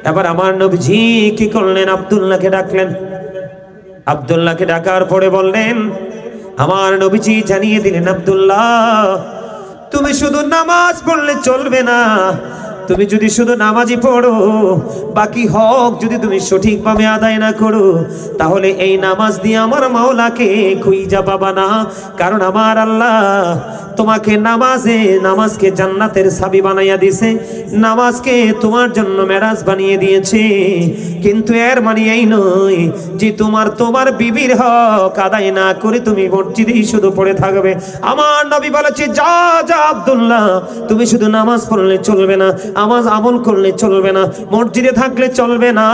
এবার আমার নবীজি কি করলেন? আব্দুল্লাহকে ডাকলেন। আব্দুল্লাহকে ডাকার পরে বললেন, আমার নবীজি জানিয়ে দিলেন, আব্দুল্লাহ তুমি শুধু নামাজ পড়লে চলবে না। তুমি যদি শুধু নামাজই পড়ো, বাকি হক যদি তুমি সঠিকভাবে আদায় না করো, তাহলে এই নামাজ দিয়ে আমার মাওলাকে খুঁজা পাবা না। কারণ আমার আল্লাহ তোমাকে নামাজকে জান্নাতের চাবি বানাইয়া দিয়েছে, নামাজকে তোমার জন্য মেরাজ বানিয়ে দিয়েছে। কিন্তু এর মানে এই নয় যে তোমার বিবির হক আদায় না করে তুমি মসজিদেই শুধু পড়ে থাকবে। আমার নবী বলেছে, যা যা আব্দুল্লাহ, তুমি শুধু নামাজ পড়লে চলবে না, আমল করলে চলবে না, মসজিদে থাকলে চলবে না।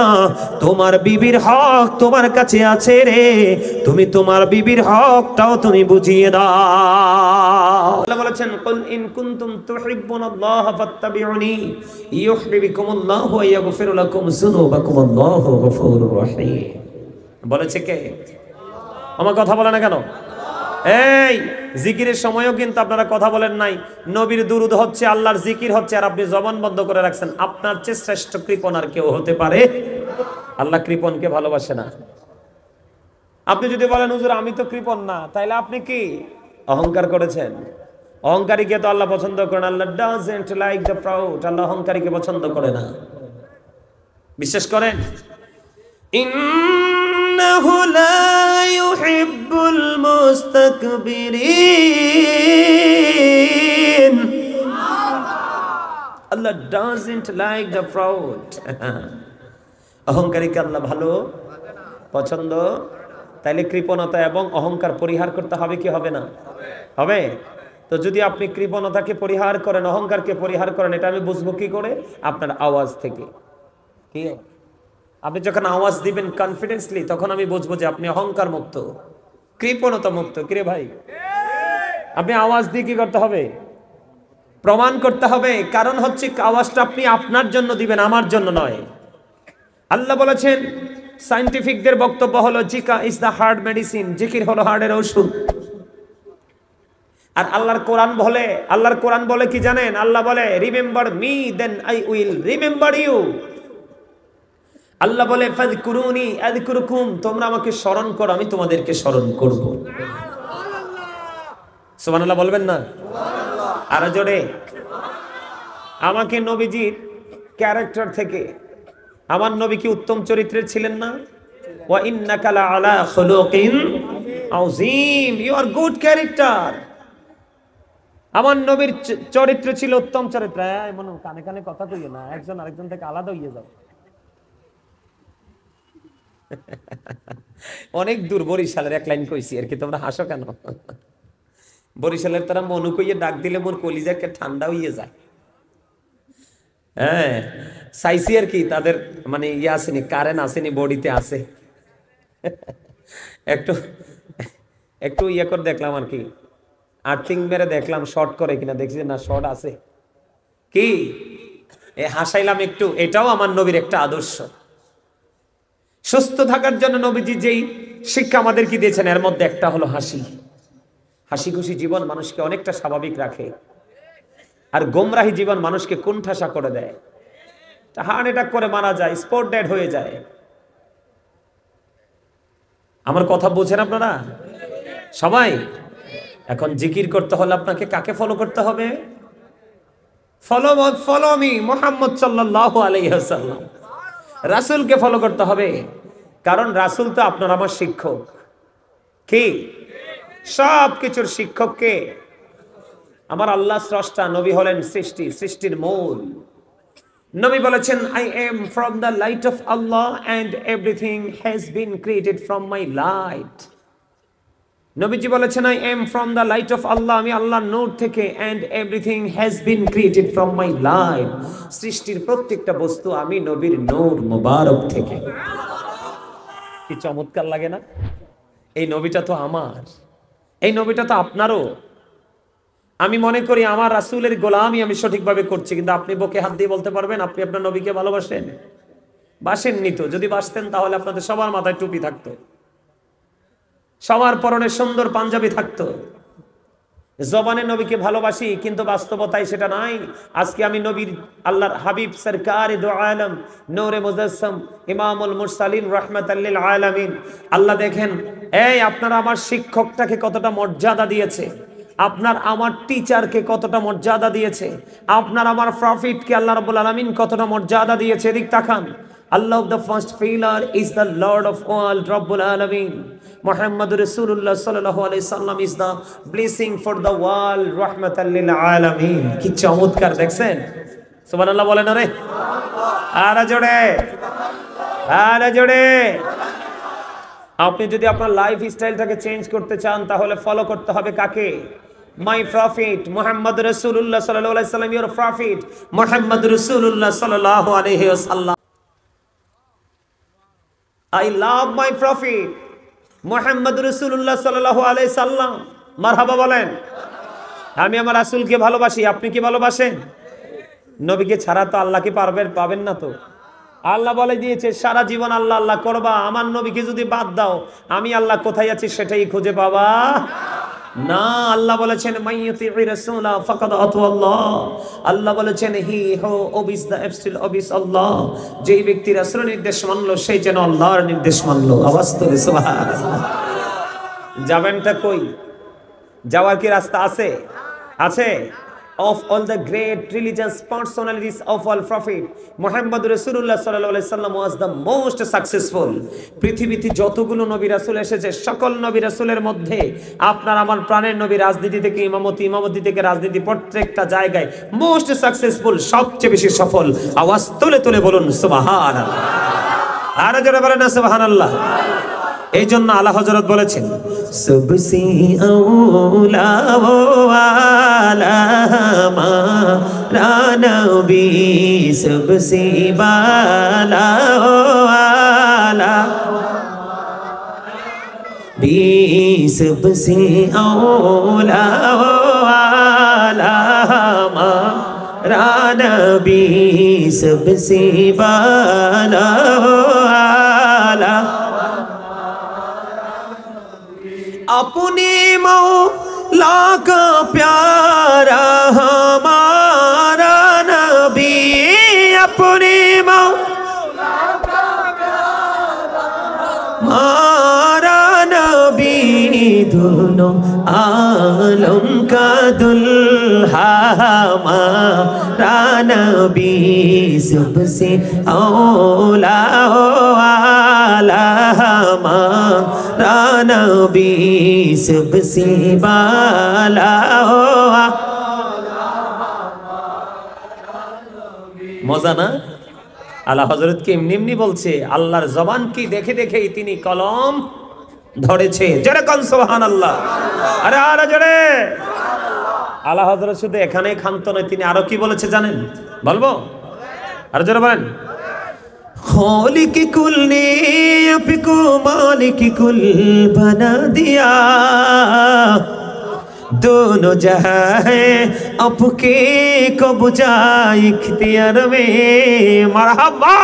তোমার বিবির হক তোমার কাছে আছে রে, তুমি তোমার বিবির হকটাও তুমি বুঝিয়ে দাও। আল্লাহ বলেছেন, কুল ইন কুনতুম তুহিব্বুনাল্লাহ ফাত্তাবিউনি ইউহিব্বুকুমুল্লাহু ওয়া ইয়াগফির লাকুম যুনুবাকুম আল্লাহু গফুরুর রহিম। বলেছে কে? আমার কথা বলে না কেন? এই জিকিরের সময়ও কিন্তু আপনারা কথা বলেন নাই। নবীর দুরূদ হচ্ছে, আল্লাহর জিকির হচ্ছে, আর আপনি জবান বন্ধ করে রাখছেন। আপনার চেয়ে শ্রেষ্ঠ কৃপণ আর কেউ হতে পারে? আল্লাহ কৃপণকে ভালোবাসে না। আপনি যদি বলেন, হুজুর আমি তো কৃপণ না, তাইলে আপনি কি অহংকার করেছেন? অহংকারীকে তো আল্লাহ পছন্দ করেন। আল্লাহ ডাজন্ট লাইক দ্য প্রাউড। আল্লাহ অহংকারীকে পছন্দ করে না। বিশ্বাস করেন? ইন্নাহু লা ইউহিব্বুল মুস্তাকবিরিন। আল্লাহ ডাজন্ট লাইক দ্য প্রাউড। অহংকারীকে আল্লাহ ভালো পছন্দ। তাইলে কৃপণতা এবং অহংকার পরিহার করতে হবে কি হবে না? হবে। তো যদি আপনি কৃপণতাকে পরিহার করেন, অহংকারকে পরিহার করেন, এটা আমি বুঝবো কি করে? আপনার আওয়াজ থেকে। কি আপনি যখন আওয়াজ দিবেন কনফিডেন্সলি, তখন আমি বুঝবো যে আপনি অহংকার মুক্ত, কৃপণতা মুক্ত। কিরে ভাই, আপনি আওয়াজ দিয়ে কি করতে হবে? প্রমাণ করতে হবে। কারণ হচ্ছে আওয়াজটা আপনি আপনার জন্য দিবেন, আমার জন্য নয়। আল্লাহ বলেছেন, সায়েন্টিফিকদের বক্তব্য হলো Zika is the heart medicine, জিকির হলো হার্টের ওষুধ। আর আল্লাহর কোরআন বলে কি জানেন? আল্লাহ বলে, remember me then I will remember you. Allah বলে, ফাযকুরুনি আযকুরুকুম, তোমরা আমাকে স্মরণ করো, আমি তোমাদেরকে স্মরণ করব। সুবহানাল্লাহ বলবেন না? আর জোরে। আমাকে নবীজির ক্যারেক্টার থেকে, আমার নবী কি উত্তম চরিত্রের ছিলেন না? ওয়া ইন্নাকা লা আলা খুলুকিন আযীম, ইউ আর গুড ক্যারেক্টার। আমার নবীর চরিত্র ছিল উত্তম চরিত্র। মনে কানে কানে কথা কইও না, একজন আরেকজন থেকে আলাদা হয়ে যাও। অনেক দূর বরিশালের এক লাইন কইছি আর কি, তোমরা হাসো কেন? বরিশালের তারা মনু কইয়ে ডাক দিলে মোর কলিজাকে ঠান্ডা হইয়ে যায়। হ্যাঁ, চাইছি আর কি, তাদের মানে ইয়ে আসেনি, কারেন্ট আসেনি, বডিতে আছে। একটু একটু ইয়ে করে দেখলাম আর কি, আর্থিং মেরে দেখলাম শর্ট করে কিনা, দেখছি না শর্ট আছে। কি হাসাইলাম একটু। এটাও আমার নবীর একটা আদর্শ। সুস্থ থাকার জন্য নবীজি যেই শিক্ষা আমাদেরকে দিয়েছেন, এর মধ্যে একটা হলো হাসি। হাসি খুশি জীবন মানুষকে অনেকটা স্বাভাবিক রাখে, আর গোমরাহী জীবন মানুষকে কুণ্ঠাসা করে দেয়। হার্ট অ্যাটাক করে মারা যায়, স্পট ডেড হয়ে যায়। আমার কথা বোঝেন আপনারা সবাই? এখন জিকির করতে হলে আপনাকে কাকে ফলো করতে হবে? ফলো মি মুহাম্মদ সাল্লাল্লাহু আলাইহি ওয়াসাল্লাম। রাসূলকে ফলো করতে হবে, কারণ রাসূল তো আপনার আমার শিক্ষক। কি সব কিছুর শিক্ষক কে? আমার আল্লাহ স্রষ্টা, নবী হলেন সৃষ্টির মূল। নবী বলেছেন, I am from the light of Allah and everything has been created from my light. নবীজি বলেছেন, I am from the light of Allah, আমি আল্লাহর নূর থেকে, and everything has been created from my light, সৃষ্টির প্রত্যেকটা বস্তু আমি নবীর নূর মুবারক থেকে। কি চমৎকার লাগে না? এই নবীটা তো আমার, এই নবীটা তো আপনারও। আমি মনে করি আমার রাসূলের গোলামি আমি সঠিকভাবে করছি, কিন্তু আপনি বুকে হাত দিয়ে বলতে পারবেন আপনি আপনার নবীকে ভালোবাসেন? বাসেননি তো। যদি বাসতেন তাহলে আপনাদের সবার মাথায় টুপি থাকতো, সবার পরনে সুন্দর পাঞ্জাবি থাকতো, জবানে নবীকে ভালোবাসি কিন্তু বাস্তবতায় সেটা নাই। আজকে আমি নবীর আল্লাহর হাবিব সরকারে দো আলম নূরে মুজাসসাম ইমামুল মুরসালিন রাহমাতাল লিল আলামিন। আল্লাহ দেখেন, এই আপনারা আমার শিক্ষকটাকে কতটা মর্যাদা দিয়েছে, আপনার আমার টিচারকে কতটা মর্যাদা দিয়েছে, আপনার আমার প্রফিটকে আল্লাহ রাব্বুল আলামিন কতটা মর্যাদা দিয়েছে। এদিক তাকান। Allah the first pillar is the Lord of all, Rabbul Alameen. Muhammad Rasulullah sallallahu alaihi wasallam is the blessing for the world, rahmatan lil alameen. কি চমৎকার দেখছেন? সুবহানাল্লাহ বলেন না রে? আরে জোরে, আরে জোরে। আপনি যদি আপনার লাইফ স্টাইলটাকে চেঞ্জ করতে চান তাহলে ফলো করতে হবে কাকে? My prophet Muhammad Rasulullah sallallahu alaihi wasallam, your prophet Muhammad Rasulullah sallallahu alaihi wasallam. I love my prophet Muhammad Rasulullah sallallahu alaihi wasallam. মারহাবা বলেন। আমি আমার রাসূলকে ভালোবাসি। আপনি কি ভালোবাসেন? নবীকে ছাড়া তো আল্লাহকে পাবেন না তো। আল্লাহ বলে দিয়েছে সারা জীবন আল্লাহ আল্লাহ করবা, আমার নবীকে যদি বাদ দাও আমি আল্লাহ কোথায় আছি সেটাই খুঁজে পাবা না। আল্লাহ বলেছেন মাইয়ুতি'ir রাসূলা ফাকাদ আতাআল্লাহ। আল্লাহ বলেছেন হি হু ওবিস দা অ্যাবসলিউট ওবিস আল্লাহ। যেই ব্যক্তি রাসূলের নির্দেশ মানলো সেই যেন আল্লাহর নির্দেশ মানলো। আওয়াজ তোলে সুবহানাল্লাহ। যাবেনটা কই? যাওয়ার কি রাস্তা আছে? আছে। Of all the great religious personalities of all prophet, Muhammad Rasulullah sallallahu alaihi wasallam was the most successful. পৃথিবীতে যতগুলো নবী রাসূল এসেছে সকল নবী রাসূলের মধ্যে আপনার আমার প্রাণের নবী রাজনীতি থেকে ইমামতি থেকে রাজনীতি প্রত্যেকটা জায়গায় মোস্ট সাকসেসফুল, সবচেয়ে বেশি সফল। আওয়াজ তুলে তুলে বলুন সুবহানাল্লাহ। আর জোরে বলেন না সুবহানাল্লাহ। এই জন্য আলা হযরত বলেছেন সবসে আউলা ওয়ালা মারা নবী সবসে বালা ওয়ালা বি সবসে আউলা ওয়ালা মারা নবী সবসে বালা ওয়ালা। अपने मौला का प्यारा हमारा नबी, अपने मौला का प्यारा हमारा नबी, दोनों आलम का दुल्हा हमारा नबी सबसे औला वाला हमारा नबी सबसे बाला हुआ। মজা না? আলা হযরত কে এমনি এমনি বলছে, আল্লাহর জবান কি দেখে দেখেই তিনি কলম ধরেছে। জোরে কোন সুবহানাল্লাহ। আরে আরে জোরে। আলা হযরত শুধু এখানেই ক্ষান্ত নয়, তিনি আরো কি বলেছে জানেন? বলবো? আরে জোরে বলেন। खालिक कुल ने आपको मालिक कुल बना दिया, दोनों जहां है आपके को बुझाए इख्तियार में। मरहबा।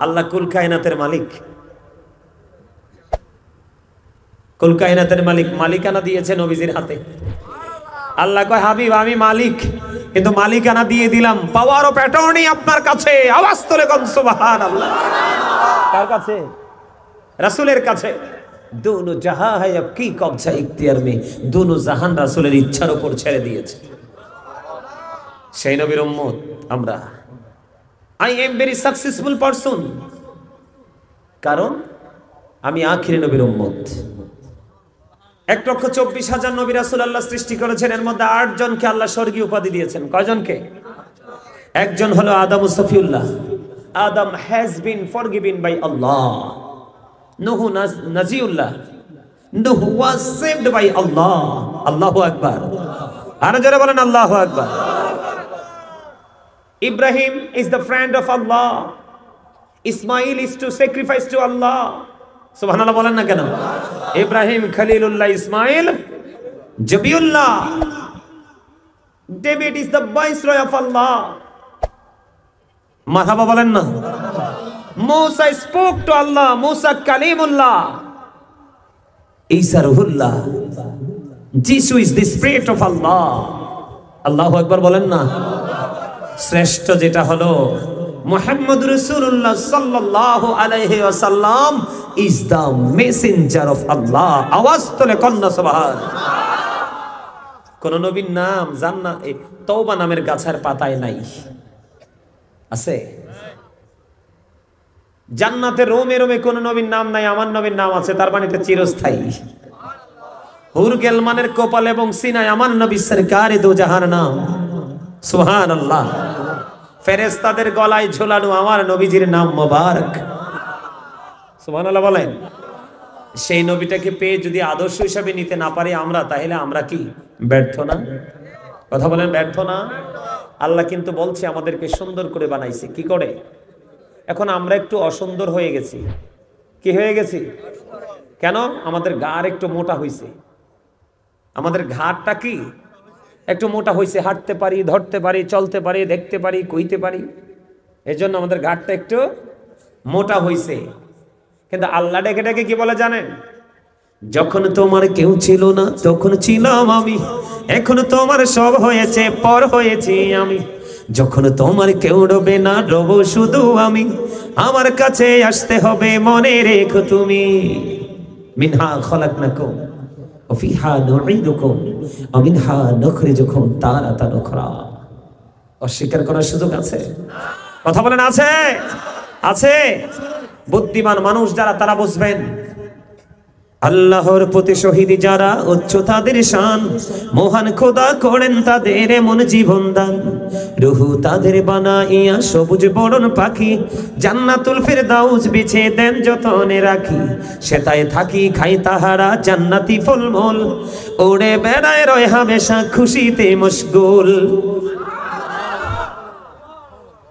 আল্লাহ কুল কায়নাতের মালিক, কুল কায়নাতের মালিক, মালিকানা দিয়েছে নবীজির হাতে। আল্লাহ কয় হাবিব আমি মালিক, কিন্তু মালিকানা দিয়ে দিলাম, পাওয়ার অফ অ্যাটর্নি আপনার কাছে। আওয়াজ তোলে কোন সুবহানাল্লাহ। কার কাছে? রাসূলের কাছে। दोनों जहां है अब की कब्जा इख्तियार में, दोनों জাহান রাসূলের ইচ্ছার উপর ছেড়ে দিয়েছে। সেই নবীর উম্মত আমরা। I am very successful person, কারণ আমি আখিরি নবীর উম্মত। 1,24,000 নবী রাসূল আল্লাহ সৃষ্টি করেছেন, এর মধ্যে 8 জনকে আল্লাহ স্বর্গীয় উপাধি দিয়েছেন। কয়জনকে? একজন হলো আদম সফিউল্লাহ। Adam has been forgiven by Allah. Nuh নাজিউল্লাহ। Nuh was saved by Allah. আল্লাহু আকবার। আর যারা বলেন আল্লাহু আকবার। Ibrahim is the friend of Allah. Ismail is to sacrifice to Allah. সুবহানাল্লাহ বলেন না কেন? ইব্রাহিম খলিলুল্লাহ, ইসমাইল জবিউল্লাহ। David is the viceroy of Allah. মারহাবা বলেন না? Musa spoke to Allah, Musa কালিমুল্লাহ। ঈসা রুহুল্লাহ। যিশু is the spirit of Allah. আল্লাহু আকবার বলেন না। শ্রেষ্ঠ যেটা হলো মুহাম্মদ রাসূলুল্লাহ সাল্লাল্লাহু আলাইহি ওয়াসাল্লাম ইজ দ্য মেসেঞ্জার অফ আল্লাহ। আওয়াজ তোলে কন্যা সুবহান। কোন নবীর নাম জান্নাত তওবা নামের গাছের পাতায় নাই, আছে? জান্নাতে রোমে রোমে কোন নবীর নাম নাই, আমার নবীর নাম আছে, তার মানে এটা চিরস্থায়ী। হুর গেলমানের কপাল এবং সিনায় আমার নবী সরকারে দো জাহান নাম সুবহানাল্লাহ। ফেরেশতাদের গলায় ঝোলানো আমার নবীজির নাম মোবারক, সুবহানাল্লাহ বলেন। সেই নবীটাকে পেয়ে যদি আদর্শ হিসাবে নিতে না পারি আমরা, তাহলে আমরা কি ব্যর্থ না? কথা বলেন, ব্যর্থ না? আল্লাহ কিন্তু বলছে আমাদেরকে সুন্দর করে বানাইছে। কি করে? এখন আমরা একটু অসুন্দর হয়ে গেছি। কি হয়ে গেছি? কেন? আমাদের ঘাড় একটু মোটা হইছে। আমাদের ঘাড়টা কি একটু মোটা হইছে, হাঁটতে পারি, ধরতে পারি, চলতে পারি, দেখতে পারি, কইতে পারি, এজন্য আমাদের ঘাড়টা একটু মোটা হইছে। কিন্তু আল্লাহ ডেকে ডেকে কি বলে জানেন? যখন তোমার কেউ ছিল না তখন ছিলাম আমি, এখন তোমার সব হয়েছে, পর হয়েছি আমি। যখন তোমার কেউ রবে না, রব শুধু আমি। আমার কাছে আসতে হবে, মনে রেখো তুমি। মিনহা খলাকনাকুম ওয়া ফিহা নুঈদুকুম ওয়া মিনহা নুখরিজুকুম তারাতান উখরা। অস্বীকার করার সুযোগ আছে? কথা বলেন, আছে? আছে। বুদ্ধিমান মানুষ যারা, তারা বুঝবেন আল্লাহর প্রতি শহীদ যারা, উচ্চ তাদের শান, মহান খোদা করেন তাদের এমন জীবন দান। রুহু তাদের বানাইয়া সবুজ বরণ পাখি, জান্নাতুল ফেরদাউস বিছে দেন যতনে রাখি। সেটায় থাকি খাই তাহারা জান্নাতি ফলমূল, ওড়ে বেড়ায় রয় হামেশা খুশিতে মশগুল।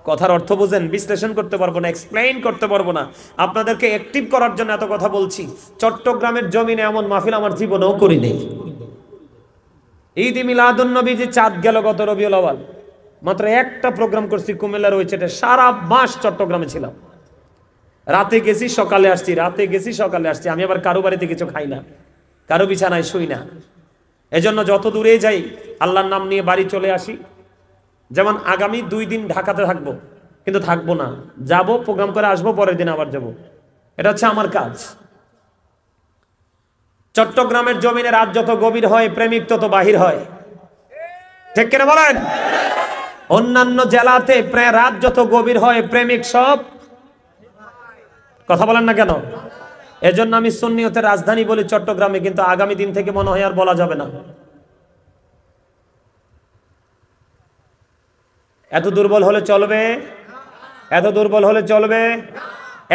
কথার অর্থ বুঝেন? বিশ্লেষণ করতে পারবো না, এক্সপ্লেইন করতে পারবো না। আপনাদেরকে অ্যাক্টিভ করার জন্য এত কথা বলছি। চট্টগ্রামের জমিনে এমন মাহফিল আমার জীবনেও করি নেই। ঈদ মিলাদুন নবী যে চাঁদ গেল গত রবিউল আউয়াল, মাত্র একটা প্রোগ্রাম করছি কুমিল্লার ওই চেটে। সারা মাস চট্টগ্রামে ছিলাম। রাতে গেছি, সকালে আসছি, রাতে গেছি, সকালে আসছি। আমি আবার কারো বাড়িতে কিছু খাই না, কারো বিছানায় শুই না। এজন্য যত দূরে যাই আল্লাহর নাম নিয়ে বাড়ি চলে আসি। যেমন আগামী 2 দিন ঢাকাতে থাকবো, কিন্তু থাকবো না, যাব, প্রোগ্রাম করে আসবো, পরের দিন আবার যাব। এটা হচ্ছে আমার কাজ। চট্টগ্রামের জমিনে রাত যত গভীর হয়, প্রেমিক তত বাহির হয়। ঠিক কিনা বলেন? অন্যান্য জেলাতে রাত যত গভীর হয়, প্রেমিক সব। কথা বলেন না কেন? এজন্য আমি সুন্নিয়তের রাজধানী বলি চট্টগ্রামে, কিন্তু আগামী দিন থেকে মনে হয় আর বলা যাবে না। এত দুর্বল হলে চলবে? এত দুর্বল হলে চলবে?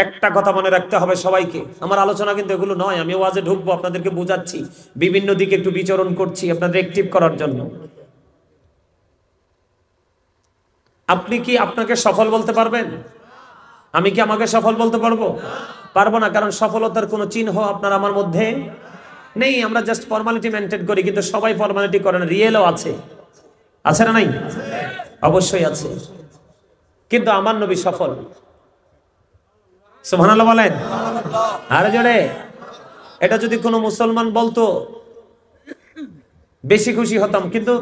একটা কথা মনে রাখতে হবে সবাইকে। আমার আলোচনা কিন্তু এগুলো নয়, আমি ওয়াজে ঢুকবো, আপনাদেরকে বুঝাচ্ছি, বিভিন্ন দিকে একটু বিচরণ করছি আপনাদের অ্যাক্টিভ করার জন্য। আপনি কি আপনাকে সফল বলতে পারবেন? আমি কি আমাকে সফল বলতে পারবো? পারবো না, কারণ সফলতার কোনো চিহ্ন আপনার আমার মধ্যে নেই। আমরা জাস্ট ফর্মালিটি মেনটেন করি, কিন্তু সবাই ফর্মালিটি করে না, রিয়েলও আছে। আছে না নাই? অবশ্যই আছে। কিন্তু আমার নবী সফল। সুবহানাল্লাহ বলেন। আরে জোরে। এটা যদি কোনো মুসলমান বলতো বেশি খুশি হতাম, কিন্তু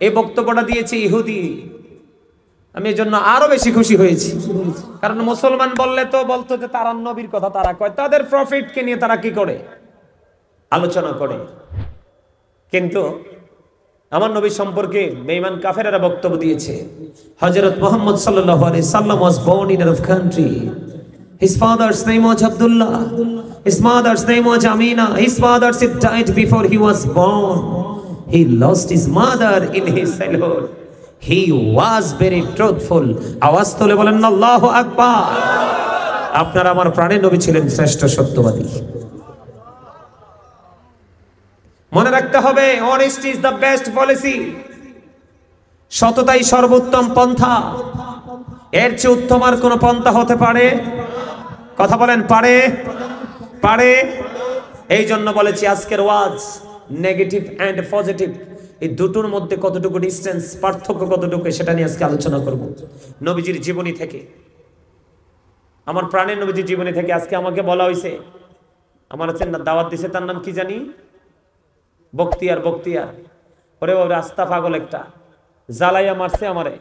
এই বক্তব্যটা দিয়েছে ইহুদি, আমি এর জন্য আরো বেশি খুশি হয়েছি। কারণ মুসলমান বললে তো বলতো যে তারা নবীর কথা তারা কয়, তাদের প্রফিটকে নিয়ে তারা কি করে আলোচনা করে। কিন্তু আমার নবী সম্পর্কে বেঈমান কাফেররা বক্তব্য দিয়েছে। হযরত মুহাম্মদ সাল্লাল্লাহু আলাইহি সাল্লাম was born in a country. His father's name was Abdullah. His mother's name was Amina. His father died before he was born. He lost his mother in his childhood. He was very truthful. আওয়াজ তুলে বলেন আল্লাহু আকবার। আপনার আমার প্রাণের নবী ছিলেন শ্রেষ্ঠ সত্যবাদী। মনে রাখতে হবে, honesty is the best policy. সততাই সর্বোত্তম পন্থা। এর চেয়ে উত্তম আর কোন পন্থা হতে পারে? কথা বলেন, পারে? পারে। এই জন্য বলেছি আজকের ওয়াজ নেগেটিভ এন্ড পজিটিভ, এই দুটোর মধ্যে কতটুকু ডিসটেন্স, পার্থক্য কতটুকু, সেটা নিয়ে আজকে আলোচনা করব। নবীজির জীবনী থেকে, আমার প্রাণের নবীজির জীবনী থেকে আজকে আমাকে বলা হয়েছে, আমার দাওয়াত দিছে, তার নাম কি জানি, বক্তিয়ার বক্তিয়ার, ওরে ও রাস্তা পাগল একটা, জ্বালাইয়া মারছে আমারে।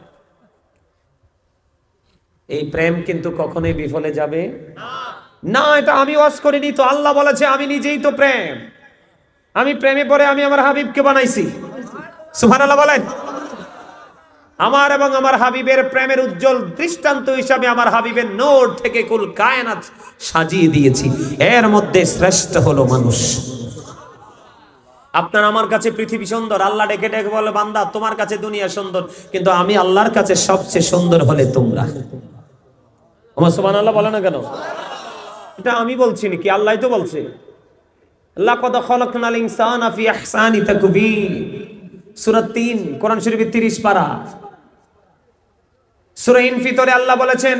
এই প্রেম কিন্তু কখনোই বিফলে যাবে না। এটা আমি ওয়াজ করিনি তো, আল্লাহ বলেছে, আমি নিজেই তো প্রেম। আমি প্রেমে পড়ে আমি আমার হাবিবকে বানাইছি। সুবহানাল্লাহ বলেন। আমার এবং আমার হাবিবের প্রেমের উজ্জ্বল দৃষ্টান্ত হিসাবে আমার হাবিবের নূর থেকে কুল কায়নাত সাজিয়ে দিয়েছি। এর মধ্যে শ্রেষ্ঠ হলো মানুষ। আপনার আমার কাছে পৃথিবী সুন্দর, আল্লাহ ডেকে ডেকে বলে, বান্দা তোমার কাছে দুনিয়া সুন্দর, কিন্তু আমি আল্লাহর কাছে সবচেয়ে সুন্দর হলে তোমরা। আমার সুবহানাল্লাহ বলে না কেন? এটা আমি বলছি নাকি? আল্লাহই তো বলছে, লাকাদ খালাকনাল ইনসানা ফি আহসানি তাকবীর, সূরা ৩ কোরআন শরীফের ৩০ পারা। সূরা ইনফিতরে আল্লাহ বলেছেন,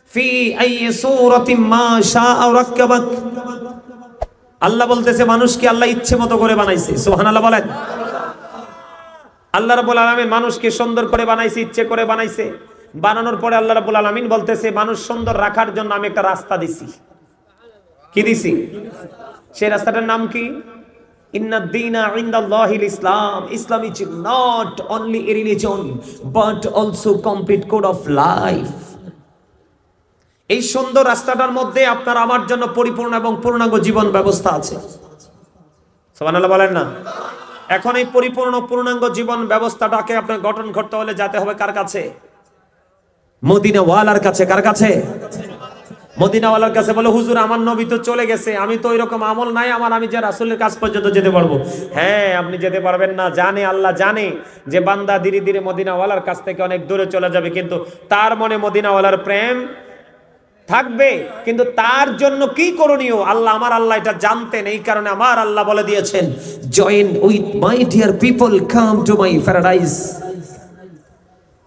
ফি আইয়ি সূরাতিন মা শাআ রাক্কাবাক। আল্লাহ বলতেছে মানুষকে আল্লাহ ইচ্ছে মতো করে বানাইছে। সুবহানাল্লাহ বলেন। আল্লাহ রাব্বুল আলামিন মানুষকে সুন্দর করে বানাইছে, ইচ্ছে করে বানাইছে। বানানোর পরে আল্লাহ রাব্বুল আলামিন বলতেছে, মানুষ সুন্দর রাখার জন্য আমি একটা রাস্তা দিছি। কি দিছি? সেই রাস্তাটার নাম কি? ইন্নাদ দীনা ইনদাল্লাহিল ইসলাম। Islam is not only a religion but also complete code of life. এই সুন্দর রাস্তাটার মধ্যে আপনার আমার জন্য পরিপূর্ণ এবং পূর্ণাঙ্গ জীবন ব্যবস্থা আছে। সুবহানাল্লাহ বলেন না? এখন এই পরিপূর্ণ পূর্ণাঙ্গ জীবন ব্যবস্থাটাকে আপনার গঠন করতে হলে যেতে হবে কার কাছে? মদিনা ওয়ালার কাছে। কার কাছে? মদিনা ওয়ালার কাছে। বলে, হুজুর আমার নবী তো চলে গেছে, আমি তো ওইরকম আমল নাই আমার, আমি যে রাসূলের কাছ পর্যন্ত যেতে পারবো। হ্যাঁ, আপনি যেতে পারবেন না, জানে আল্লাহ জানে যে বান্দা ধীরে ধীরে মদিনা ওয়ালার কাছ থেকে অনেক দূরে চলে যাবে, কিন্তু তার মনে মদিনা ওয়ালার প্রেম থাকবে। কিন্তু তার জন্য কি করণীয় আল্লাহ, আমার আল্লাহ এটা জানতেন। এই কারণে আমার আল্লাহ বলে দিয়েছেন, join with my dear people, come to my paradise.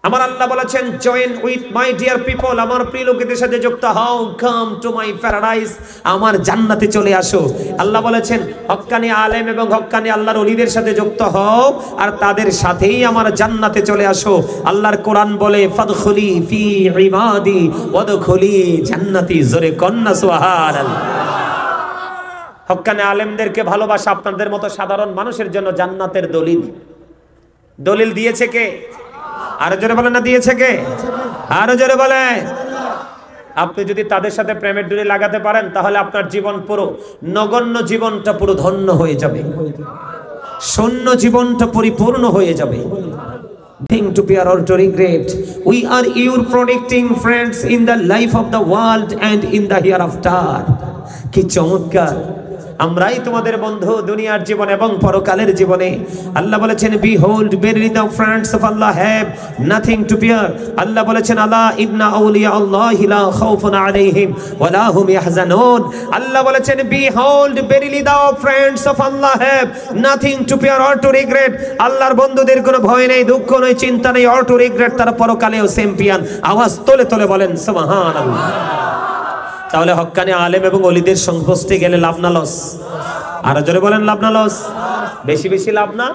আমার আল্লাহ বলেছেন, join with my dear people, আমার প্রিয় লোকেদের সাথে যুক্ত হও, কাম টু মাই প্যারাডাইস, আমার জান্নাতে চলে আসো। আল্লাহ বলেছেন, হক্কানি আলেম এবং হক্কানি আল্লাহর ওলিদের সাথে যুক্ত হও আর তাদের সাথেই আমার জান্নাতে চলে আসো। আল্লাহর কোরআন বলে, ফাদখুলি ফি ইবাদি ওয়াদখুলি জান্নাতি। জোরে কন্না সুবহানাল্লাহ। হক্কানি আলেমদেরকে ভালোবাসা আপনাদের মতো সাধারণ মানুষের জন্য জান্নাতের দলিল। দলিল দিয়েছে কে? আরো জোরে বলেন না, দিয়েছে কে? আরো জোরে বলেন। আপনি যদি তাদের সাথে প্রেমের ডুরি লাগাতে পারেন, তাহলে আপনার জীবন পুরো নগণ্য জীবনটা পুরো ধন্য হয়ে যাবে, শূন্য জীবনটা পরিপূর্ণ হয়ে যাবে। Thing to bear or to regret. We are your protecting friends in the life of the world and in the hereafter. কি চমৎকার! আমরাই তোমাদের বন্ধু দুনিয়ার জীবন এবং পরকালের জীবনে। আল্লাহ বলেছেন, behold verily the friends of Allah have nothing to fear। আল্লাহ বলেছেন, আলা ইন্না আউলিয়া আল্লাহি লা খাউফুন আলাইহিম ওয়া লা হুম ইয়াহজানুন। আল্লাহ বলেছেন, behold verily the friends of Allah have nothing to fear or to regret। আল্লাহর বন্ধুদের কোনো ভয় নেই, দুঃখ নেই, চিন্তা নেই, or to regret। তারা পরকালেও চ্যাম্পিয়ন। আওয়াজ তোলে তোলে বলেন সুবহানাল্লাহ। তাহলে হক্কানি আলেম এবং ওলিদের সংস্পর্শে গেলে লাভ না লস? আর জোরে বলেন, লাভ না লস? বেশি বেশি লাভ না?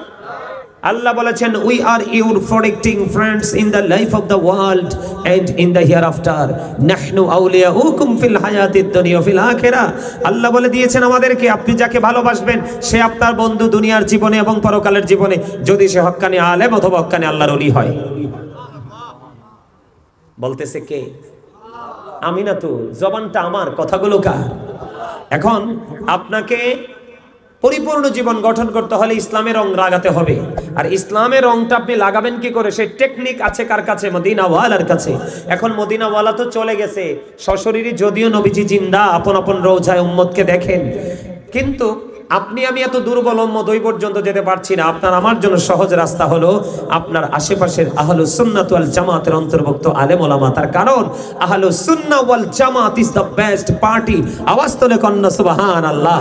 আল্লাহ বলেছেন, we are your protecting friends in the life of the world and in the hereafter. নাহনু আউলিয়াউকুম ফিল হায়াতিদ দুনিয়া ওয়া ফিল আখিরা। আল্লাহ বলে দিয়েছেন আমাদেরকে, আপনি যাকে ভালোবাসবেন সে আপনার বন্ধু দুনিয়ার জীবনে এবং পরকালের জীবনে, যদি সে হক্কানি আলেম অথবা হক্কানি আল্লাহর ওলি হয়। বলতেছে কে? আমি না তো, জবানটা আমার, কথাগুলো কার? এখন আপনাকে পরিপূর্ণ জীবন গঠন করতে হলে ইসলামের রং লাগাতে হবে। আর ইসলামের রংটা আপনি লাগাবেন কি করে, সেই টেকনিক আছে কার কাছে? মদিনা ওয়ালার কাছে। এখন মদিনা ওয়ালা তো চলে গেছে সশরীরে, যদিও নবীজি জিন্দা, আপন আপন রওজায় উম্মতকে দেখেন, কিন্তু আপনি আমি এত দুর্বল উম্মত, ওই পর্যন্ত যেতে পারছি না। আপনার আমার জন্য সহজ রাস্তা হলো আপনার আশেপাশের আহলুস সুন্নাত ওয়াল জামাতের অন্তর্ভুক্ত আলেম ওলামা। তার কারণ আহলুস সুন্নাহ ওয়াল জামাত ইজ দ্য বেস্ট পার্টি। আওয়াজ তোলে কন্না সুবহানাল্লাহ।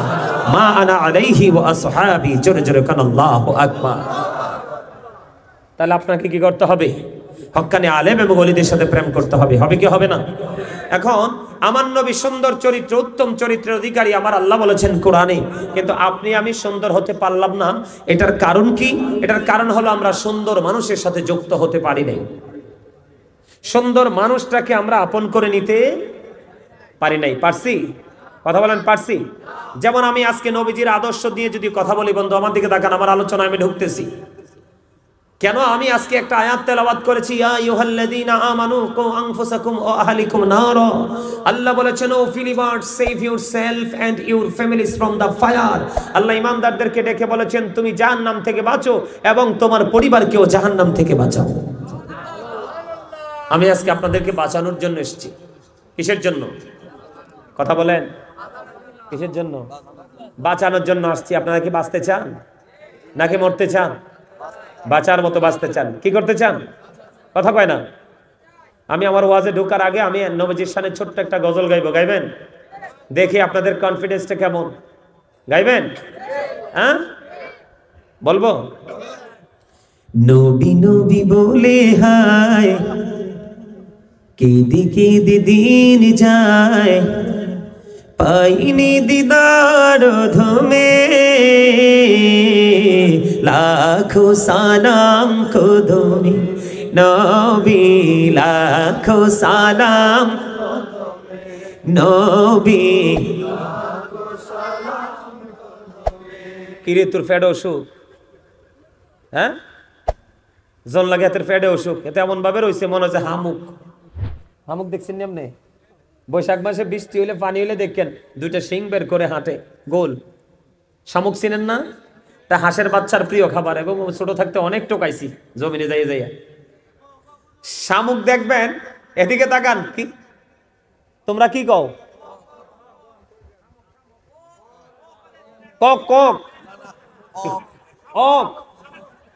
মা আনা আলাইহি ওয়া আসহাবি। জোরে জোরে কন্না আল্লাহু আকবার। তাহলে আপনাকে কি করতে হবে? হক্কানি আলেম এবং ওলিদের সাথে প্রেম করতে হবে। হবে কি হবে না? এখন আমার নবী সুন্দর চরিত্র, উত্তম চরিত্রের অধিকারী, আমার আল্লাহ বলেছেন কোরআনে, কিন্তু আপনি আমি সুন্দর হতে পারলাম না। এটার কারণ কি? এটার কারণ হলো আমরা সুন্দর মানুষের সাথে যুক্ত হতে পারি নাই। সুন্দর মানুষটাকে আমরা আপন করে নিতে পারি নাই। পারছি? কথা বলেন পারছি? যেমন আমি আজকে নবীজির আদর্শ দিয়ে যদি কথা বলি, বন্ধু আমার দিকে তাকান, আমার আলোচনা আমি ঢুকতেছি কেন? আমি আজকে একটা আয়াত তেলাওয়াত করেছি, ইয়া আইয়ুহাল্লাযীনা আমানু কু আনফুসাকুম ওয়া আহলিকুম নারা। আল্লাহ বলেছেন, O believers, save yourself and your families from the fire. আল্লাহ ইমানদারদেরকে ডেকে বলেছেন, তুমি জাহান্নাম থেকে বাঁচো এবং তোমার পরিবারকেও জাহান্নাম থেকে বাঁচাও। আমি আজকে আপনাদেরকে বাঁচানোর জন্য এসেছি। কিসের জন্য? কথা বলেন, কিসের জন্য? বাঁচানোর জন্য আসছি। আপনারা কি বাঁচতে চান নাকি মরতে চান? বাঁচার মতো বাঁচতে চান। কি করতে চান? কথা কয় না। আমি আমার ওয়াজে ঢোকার আগে আমি নবীজির শানে ছোট্ট একটা গজল গাইবো, গাইবেন? দেখি আপনাদের কনফিডেন্সটা কেমন। গাইবেন? হ্যাঁ, বলবো। নবী নবী বলে হায়, কেঁদে কেঁদে দিন যায়, পাইনি দিদার ধমে, লাখো সালাম কদমে নবী, লাখো সালাম নবী। কিরে তোর ফেডে অসুখ? হ্যাঁ, জন লাগে তোর ফেডে অসুখ। এতে এমন ভাবে রয়েছে মনে হচ্ছে হামুক। হামুক দেখছেন নি আপনি? বৈশাখ মাসে বৃষ্টি হইলে পানি হইলে দেখেন দুইটা শিং বের করে হাঁটে গোল। শামুক চিনেন না? তা হাঁসের বাচ্চার প্রিয় খাবার, এবং ছোট থাকতে অনেক টোকাইছি জমিনে যাইয়া যাইয়া। শামুক দেখবেন, এদিকে তাকান। কি তোমরা কি কও? কক কক ওক,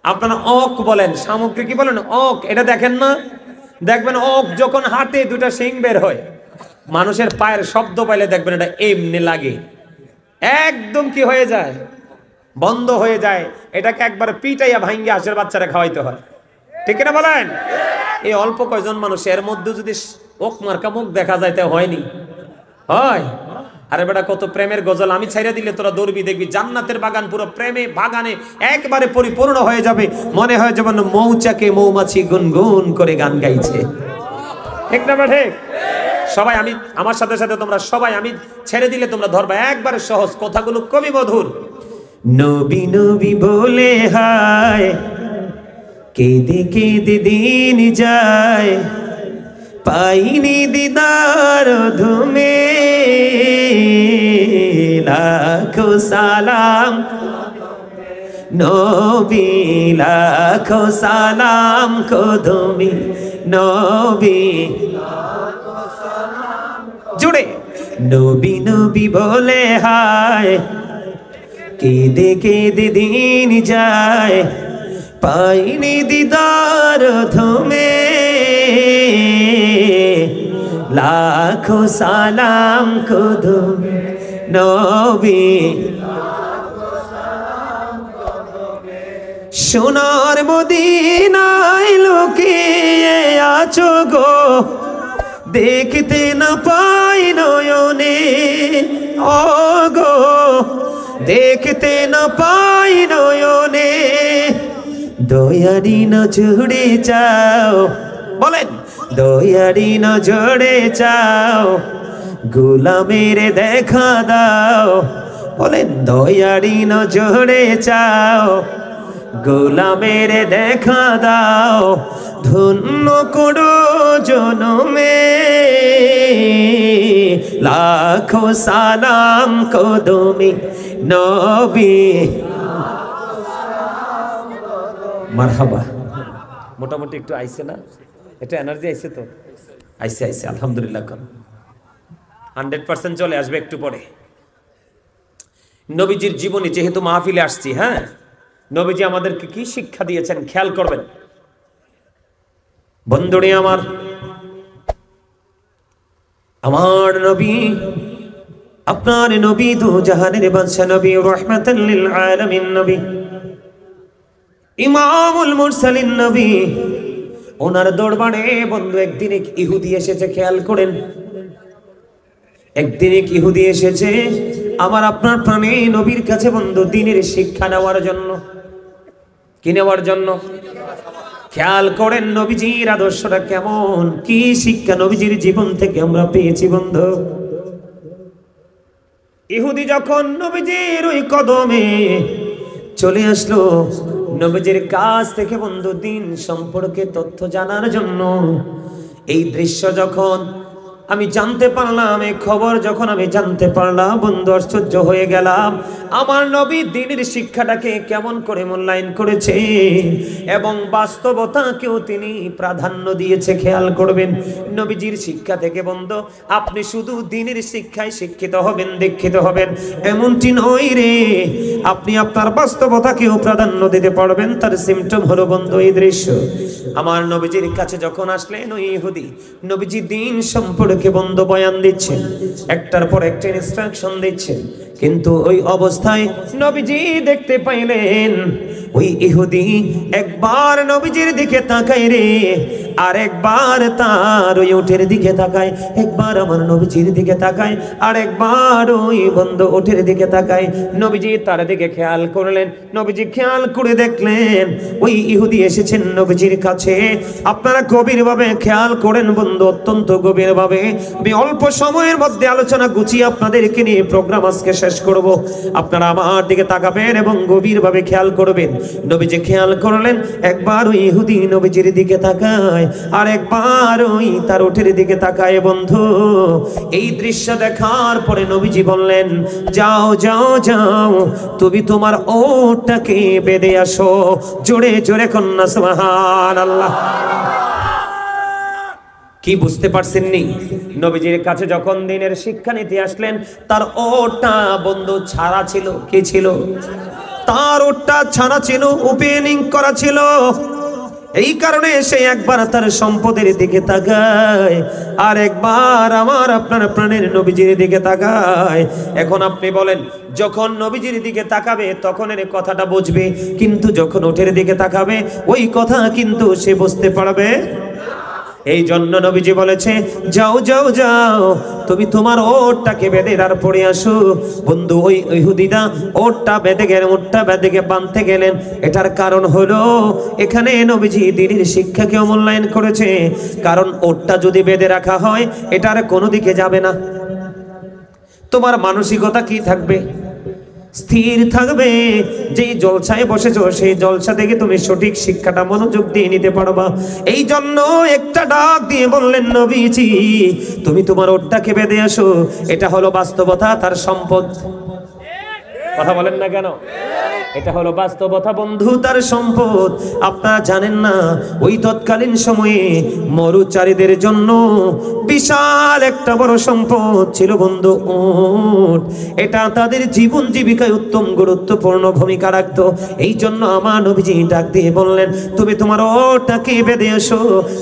আপনারা ওক বলেন, শামুককে কি বলেন? ওক। এটা দেখেন না? দেখবেন ওক যখন হাঁটে দুটা শিং বের হয়, মানুষের পায়ের শব্দ পাইলে দেখবেন এটা এমনি লাগে, একদম কি হয়ে যায়, বন্ধ হয়ে যায়। এটাকে একবার পিটাইয়া ভাঙ্গে হাঁসের বাচ্চারা খাওয়াইতে হয়। ঠিক না বলেন? এই অল্প কয়জন মানুষের মধ্যে যদি ওক মার্কা মুখ দেখা যায় তা হয়নি হয়। আরে বেটা, কত প্রেমের গজল আমি ছাইরা দিলে তোরা দৌড়বি, দেখবি জান্নাতের বাগান পুরো প্রেমে বাগানে একবারে পরিপূর্ণ হয়ে যাবে। মনে হয় যেমন মৌচাকে মৌমাছি গুনগুন করে গান গাইছে। ঠিক না ঠিক? সবাই আমি আমার সাথে সাথে তোমরা সবাই আমি ছেড়ে দিলে তোমরা ধরবা, একবারে সহজ, কথাগুলো কবি মধুর। নবী নবী বলে হায়, কেঁদে কেঁদে দিন যায়, পাইনি দিদার ধুমে, লাখো সালাম নবী, লাখো সালাম কদমে নবী। জুড়ে নবী নবী বলে হায়, কেঁদে কেঁদে দিন যায়, পাইনি দিদার ধুমে, লাখো সালাম কদমে নবী। সোনার মদিনায় লুকিয়ে আছো গো, দেখতে না পাই নয়নে, ও গো দেখতে না পাই নয়নে, দয়ারি নজরে চাও, বলেন দয়ারি নজরে চাও, গোলামের দেখা দাও, বলেন দয়ারি নজরে চাও, গোলামের দেখা দাও, ধন্য করো জনমে, লাখো সালাম কদমে নবী। মারহাবা। মোটামুটি একটু আইছে না? এটা এনার্জি আইছে তো? আইছে আইছে, আলহামদুলিল্লাহ। 100% চলে আসবে একটু পরে। নবীজির জীবনী যেহেতু মাহফিলে আসছি, হ্যাঁ, নবীজি আমাদেরকে কি শিক্ষা দিয়েছেন খেয়াল করবেন। বন্ধুরে আমার, আমার নবী, আপনার নবী দু জাহানের বাদশা নবী, রাহমাতাল লিল আলামিন নবী, ইমামুল মুরসালিন নবী। ওনার দরবারে বন্ধু একদিন এক ইহুদি এসেছে, খেয়াল করেন। একদিন এক ইহুদি এসেছে আমার আপনার প্রাণে নবীর কাছে বন্ধু দ্বীনের শিক্ষা নেওয়ার জন্য। কি নেওয়ার জন্য? খেয়াল করেন নবীজির আদর্শটা কেমন, কি শিক্ষা নবীজির জীবন থেকে আমরা পেয়েছি বন্ধু। ইহুদি যখন নবীজির ওই কদমে চলে আসলো নবীজির কাছ থেকে বন্ধু দিন সম্পর্কে তথ্য জানার জন্য, এই দৃশ্য যখন আমি জানতে পারলাম, এই খবর যখন আমি জানতে পারলাম বন্ধু আশ্চর্য হয়ে গেলাম। আমার নবী দ্বীনের শিক্ষাটাকে কেমন করে মূল্যায়ন করেছে এবং বাস্তবতাকেও তিনি প্রাধান্য দিয়েছে। খেয়াল করবেন, নবীজির শিক্ষা থেকে বন্ধু আপনি শুধু দ্বীনের শিক্ষায় শিক্ষিত হবেন, দীক্ষিত হবেন এমনটি নয় রে, আপনি আপনার বাস্তবতাকেও প্রাধান্য দিতে পারবেন। তার সিমটম হলো বন্ধু এই দৃশ্য। আমার নবীজির কাছে যখন আসলেন ওই ইহুদি, নবীজি দ্বীন সম্পর্কে বন্ধু বয়ান দিচ্ছেন, একটার পর একটা ইনস্ট্রাকশন দিচ্ছেন, কিন্তু ওই অবস্থায় নবীজি দেখতে পাইলেন ওই ইহুদি একবার নবীজির দিকে তাকায় রে, আর একবার তার ওই উটের দিকে তাকায়, একবার আমার নবীজির দিকে তাকায়, আর একবার ওই বন্ধু উটের দিকে তাকায়। নবীজি তার দিকে খেয়াল করলেন, নবীজি খেয়াল করে দেখলেন ওই ইহুদি এসেছেন নবীজির কাছে। আপনারা গভীরভাবে খেয়াল করেন বন্ধু, অত্যন্ত গভীরভাবে। আমি অল্প সময়ের মধ্যে আলোচনা গুছিয়ে আপনাদেরকে নিয়ে প্রোগ্রাম আজকে শেষ করব। আপনারা আমার দিকে তাকাবেন এবং গভীরভাবে খেয়াল করবেন। নবীজি খেয়াল করলেন একবার ওই ইহুদি নবীজির দিকে তাকায়, আর একবার ওই তার উটের দিকে তাকায়। বন্ধু এই দৃশ্য দেখার পরে নবীজি বললেন, যাও যাও যাও, তুমি তোমার ওটটাকে বেঁধে আসো। জোরে জোরে কন্যা সুবহানাল্লাহ। কি বুঝতে পারছেন নি? নবীজির কাছে যখন দ্বীনের শিক্ষা নিতে আসলেন, তার ওটটা বন্ধু ছাড়া ছিল। কি ছিল? তার ওটটা ছাড়া ছিল, ওপেনিং করা ছিল। এই কারণে সে একবার তার সম্পদের দিকে তাকায়, আর একবার আমার আপনার প্রাণের নবীজির দিকে তাকায়। এখন আপনি বলেন, যখন নবীজির দিকে তাকাবে তখন এর কথাটা বুঝবে, কিন্তু যখন ওটের দিকে তাকাবে ওই কথা কিন্তু সে বুঝতে পারবে। এই জন্য নবীজি বলেছে, যাও যাও যাও, তুমি তোমার ওটটাকে বেঁধে আর পড়ে আসো। বন্ধু ওই ইহুদিরা ওটটা বেঁধে গেলেন, ওটটা বেঁধে বাঁধতে গেলেন। এটার কারণ হলো এখানে নবীজি দ্বীনের শিক্ষাকে অমূল্যায়ন করেছে। কারণ ওটটা যদি বেঁধে রাখা হয় এটার কোনো দিকে যাবে না। তোমার মানসিকতা কি থাকবে? স্থির থাকবে। যেই জলসায় বসেছো সেই জলসা থেকে তুমি সঠিক শিক্ষাটা মনোযোগ দিয়ে নিতে পারবা। এই জন্য একটা ডাক দিয়ে বললেন নবীজি, তুমি তোমার ওটটাকে বেঁধে আসো। এটা হলো বাস্তবতা, তার সম্পদ। কথা বলেন না কেন? এটা হলো বাস্তবতা বন্ধু, তার সম্পদ। আপনারা জানেন না, ওই তৎকালীন সময়ে মরুচারীদের জন্য বিশাল একটা বড় সম্পদ ছিল বন্ধু উট। এটা তাদের জীবন জীবিকায় উত্তম গুরুত্বপূর্ণ ভূমিকা রাখতো। এই জন্য আমার নবীজি ডাক দিয়ে বললেন, তুমি তোমার ওটটাকে বেঁধে আসো।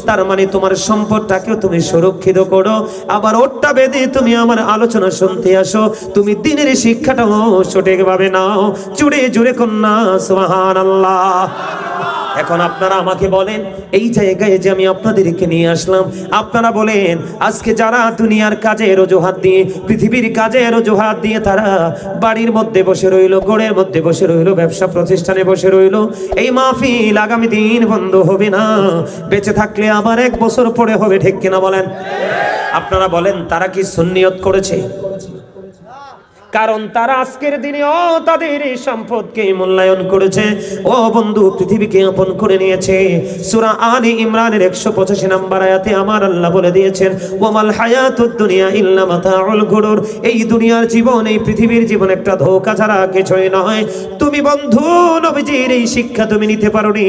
তার মানে তোমার সম্পদটাকেও তুমি সুরক্ষিত করো, আবার ওটটা বেঁধে তুমি আমার আলোচনা শুনতে আসো। তুমি দ্বীনের শিক্ষাটাও সঠিকভাবে নাও। জুড়ে জুড়ে কন্যা সুবহানাল্লাহ। এখন আপনারা আমাকে বলেন, এই জায়গায় যে আমি আপনাদেরকে নিয়ে আসলাম, আপনারা বলেন আজকে যারা দুনিয়ার কাজের অজুহাত দিয়ে, পৃথিবীর কাজের অজুহাত দিয়ে তারা বাড়ির মধ্যে বসে রইল, ঘরের মধ্যে বসে রইল, ব্যবসা প্রতিষ্ঠানে বসে রইল, এই মাহফিল আগামী দিন বন্ধ হবে না, বেঁচে থাকলে আবার 1 বছর পরে হবে, ঠিক কিনা বলেন? আপনারা বলেন তারা কি সুন্নিয়ত করেছে? কারণ তারা আজকের দিনেও তাদের এই সম্পদকে মূল্যায়ন করেছে। ও বন্ধু, পৃথিবীকে আপন করে নিয়েছে। সূরা আলে ইমরানের 185 নম্বর আয়াতে আমার আল্লাহ বলে দিয়েছেন, ওয়ামাল হায়াতুদ দুনিয়া ইল্লা মাতাউল গুরুর। এই দুনিয়ার জীবন, এই পৃথিবীর জীবন একটা ধোঁকা ছাড়া কিছুই নয়। তুমি বন্ধু নবীজির এই শিক্ষা তুমি নিতে পারোনি।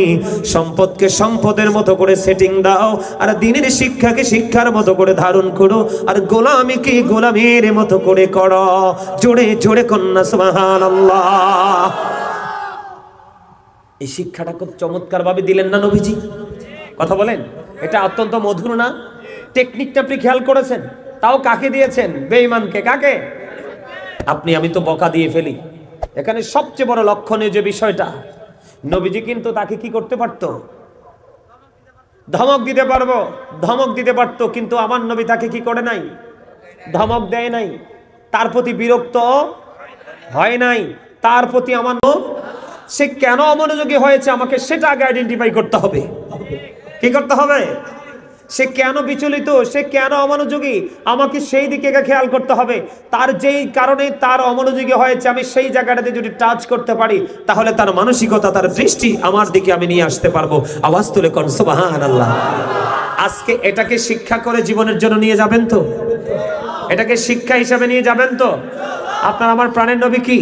সম্পদকে সম্পদের মতো করে সেটিং দাও, আর দ্বীনের শিক্ষাকে শিক্ষার মতো করে ধারণ করো, আর গোলামিকে গোলামের মতো করে করো। জোরে জোরে কন্যা সুবহানাল্লাহ। এই শিক্ষাটা খুব চমৎকার ভাবে দিলেন না নবীজি? কথা বলেন, এটা অত্যন্ত মধুর না? টেকনিকটা আপনি খেয়াল করেছেন? তাও কাকে দিয়েছেন? বেঈমানকে। কাকে? আপনি আমি তো বকা দিয়ে ফেলি। এখানে সবচেয়ে বড় লক্ষণীয় যে বিষয়টা, নবীজি কিন্তু তাকে কি করতে পারতো? ধমক দিতে পারবো, ধমক দিতে পারতো, কিন্তু আমার নবী তাকে কি করে নাই? ধমক দেয় নাই, তার প্রতি বিরক্ত হয় নাই, তার প্রতি আমার সে কেন অমনোযোগী হয়েছে আমাকে সেটা আগে আইডেন্টিফাই করতে হবে। কি করতে হবে? সে কেন বিচলিত, সে কেন অমনোযোগী, আমাকে সেই দিকে খেয়াল করতে হবে। তার যেই কারণে তার অমনোযোগী হয়েছে, আমি সেই জায়গাটাতে যদি টাচ করতে পারি, তাহলে তার মানসিকতা, তার দৃষ্টি আমার দিকে আমি নিয়ে আসতে পারবো। আওয়াজ তুলে কোন সুবহানাল্লাহ। আজকে এটাকে শিক্ষা করে জীবনের জন্য নিয়ে যাবেন তো? এটাকে শিক্ষা হিসাবে নিয়ে যাবেন তো? আপনার আমার প্রাণের নবী কি?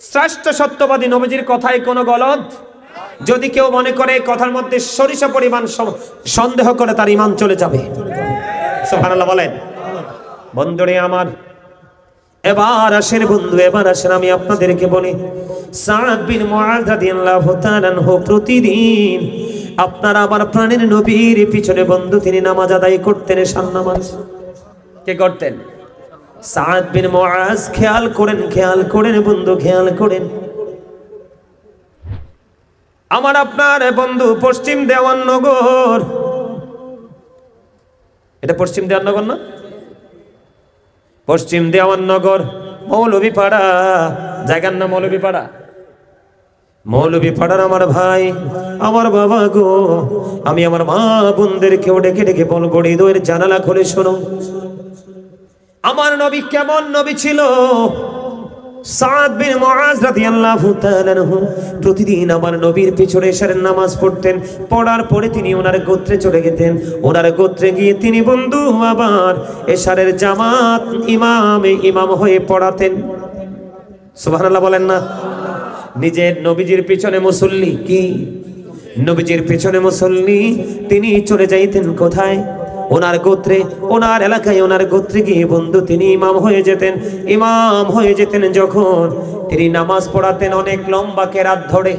শ্রেষ্ঠ সত্যবাদী। নবীজির কথায় কোনো গলত। যদি কেউ মনে করে এই কথার মধ্যে সরিষা পরিমাণ সন্দেহ করে, তার ঈমান চলে যাবে। সুবহানাল্লাহ বলেন। বন্ধুরে আমার, এবার আসেন বন্ধু, এবার আসেন আমি আপনাদেরকে বলি, সাদ বিন মুআয রাদিয়াল্লাহু তাআলা আনহু প্রতিদিন আপনার আমার প্রাণের নবীর পিছনে বন্ধু তিনি নামাজ আদায় করতেন, শান নামাজ। কে করতেন? সাদ বিন মুআয। খেয়াল করেন, খেয়াল করেন বন্ধু, খেয়াল করেন। আমার আপনার বন্ধু পশ্চিম দেওয়াননগর, এটা পশ্চিম দেওয়াননগর না? পশ্চিম দেওয়াননগর মৌলভীপাড়া, জায়গার নাম মৌলভীপাড়া। মৌলভীপাড়ার আমার ভাই, আমার বাবা গো, আমি আমার মা বোনদেরকেও ডেকে ডেকে বলবো, হৃদয়ের জানালা খুলে শোনো, আমার নবী কেমন নবী ছিল। সাদ বিন মুআয রাদিয়াল্লাহু তাআলা আনহু প্রতিদিন আমার নবীর পিছনে এশারের নামাজ পড়তেন। পড়ার পরে তিনি ওনার গোত্রে চলে যেতেন। ওনার গোত্রে গিয়ে তিনি বন্ধু আবার এশারের জামাত ইমাম হয়ে পড়াতেন। সুবহানাল্লাহ বলেন না? নিজের নবীজির পিছনে মুসল্লি, কি নবীজির পিছনে মুসল্লি, তিনি চলে যাইতেন কোথায়? ওনার গোত্রে, ওনার এলাকায়, ওনার গোত্রে গিয়ে বন্ধু তিনি ইমাম হয়ে যেতেন। ইমাম হয়ে যেতেন যখন তিনি নামাজ পড়াতেন অনেক লম্বা কেরাত ধরে,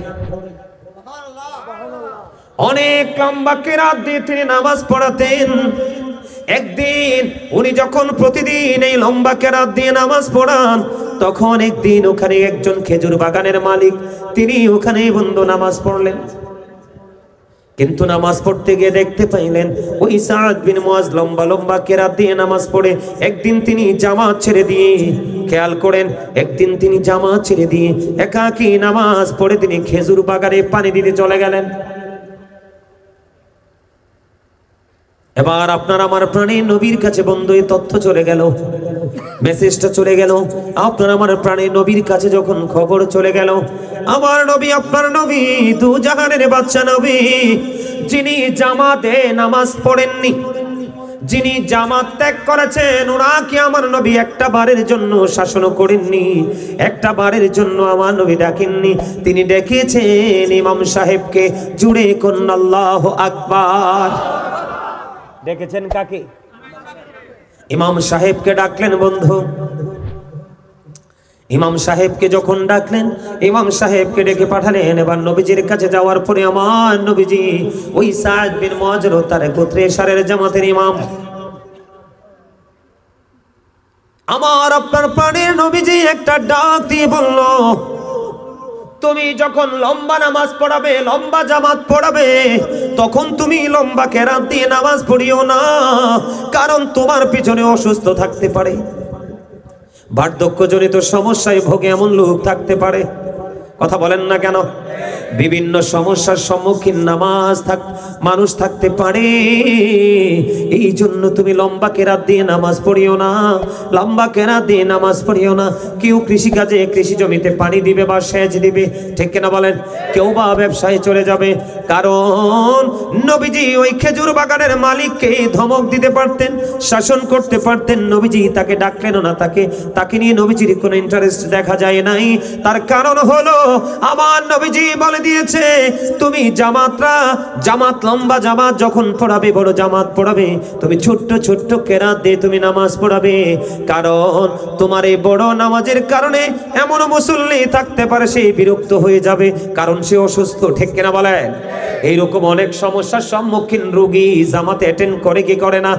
অনেক লম্বা কেরাত দিয়ে তিনি নামাজ পড়াতেন। একদিন উনি যখন প্রতিদিন এই লম্বা কেরাত দিয়ে নামাজ পড়ান, তখন একদিন ওখানে একজন খেজুর বাগানের মালিক, তিনি ওখানে বন্ধু নামাজ পড়লেন। কিন্তু নামাজ পড়তে গিয়ে দেখতে পাইলেন ওই সাদ বিন মুআয লম্বা লম্বা কেরাত দিয়ে নামাজ পড়ে একদিন তিনি জামাত ছেড়ে দিয়ে, খেয়াল করেন, একদিন তিনি জামাত ছেড়ে দিয়ে একাকী নামাজ পড়ে তিনি খেজুর বাগানে পানি দিতে চলে গেলেন। এবার আপনার আমার প্রাণের নবীর কাছে বন্ধু এই তথ্য চলে গেল, মেসেজটা চলে গেল। আপনার আমার প্রাণের নবীর কাছে যখন খবর চলে গেল, আমার নবী, আপনার নবী, দু জাহানের বাদশা নবী, যিনি জামাতে নামাজ পড়েননি, যিনি জামাত ত্যাগ করেছেন, ওনাকে আমার নবী একটা বারের জন্য শাসনও করেননি, একটা বারের জন্য আমার নবী ডাকেননি। তিনি ডেকেছেন ইমাম সাহেবকে, জুড়ে কোন আল্লাহু আকবার। ডেকেছেন কাকে? ইমাম সাহেবকে ডাকলেন বন্ধু। ইমাম সাহেবকে যখন ডাকলেন, ইমাম সাহেবকে ডেকে পাঠালেন। এবার নবীজির কাছে যাওয়ার পরে আমার নবীজি ওই সাদ বিন মুআয তার গোত্রে এশারের জামাতের ইমাম, আমার আপনার প্রাণের নবীজি একটা ডাক দিয়ে বলল, তুমি যখন লম্বা নামাজ পড়াবে, লম্বা জামাত পড়াবে, তখন তুমি লম্বা কেরাত দিয়ে নামাজ পড়িও না, কারণ তোমার পিছনে অসুস্থ থাকতে পারে, বার্ধক্যজনিত সমস্যায় ভোগে এমন লোক থাকতে পারে। কথা বলেন না কেন? বিভিন্ন সমস্যার সম্মুখীন মানুষ থাকতে পারে। এই জন্য তুমি লম্বা কেরাত দিয়ে নামাজ পড়িও না, লম্বা কেরাত দিয়ে নামাজ পড়িও না। কেউ কৃষিকাজে, কৃষি জমিতে পানি দিবে বা সেচ দিবে, ঠিক কিনা বলেন? কেউ বা ব্যবসায় চলে যাবে। কারণ নবীজি ওই খেজুর বাগানের মালিককে ধমক দিতে পারতেন, শাসন করতে পারতেন। নবীজি তাকে ডাকলেন না, তাকে নিয়ে নবীজির কোনো ইন্টারেস্ট দেখা যায় নাই। তার কারণ হলো আমার নবীজি বলে দিয়েছে, তুমি জামাত লম্বা জামাত যখন পড়াবে, বড় জামাত পড়াবে, তুমি ছোট্ট ছোট্ট কেরাত দিয়ে তুমি নামাজ পড়াবে। কারণ তোমার এই বড় নামাজের কারণে এমন মুসল্লি থাকতে পারে সে বিরক্ত হয়ে যাবে, কারণ সে অসুস্থ, ঠিক কিনা বলেন? এইরকম অনেক সমস্যার সম্মুখীন রোগী জামাতে অ্যাটেন্ড করে কি করে না?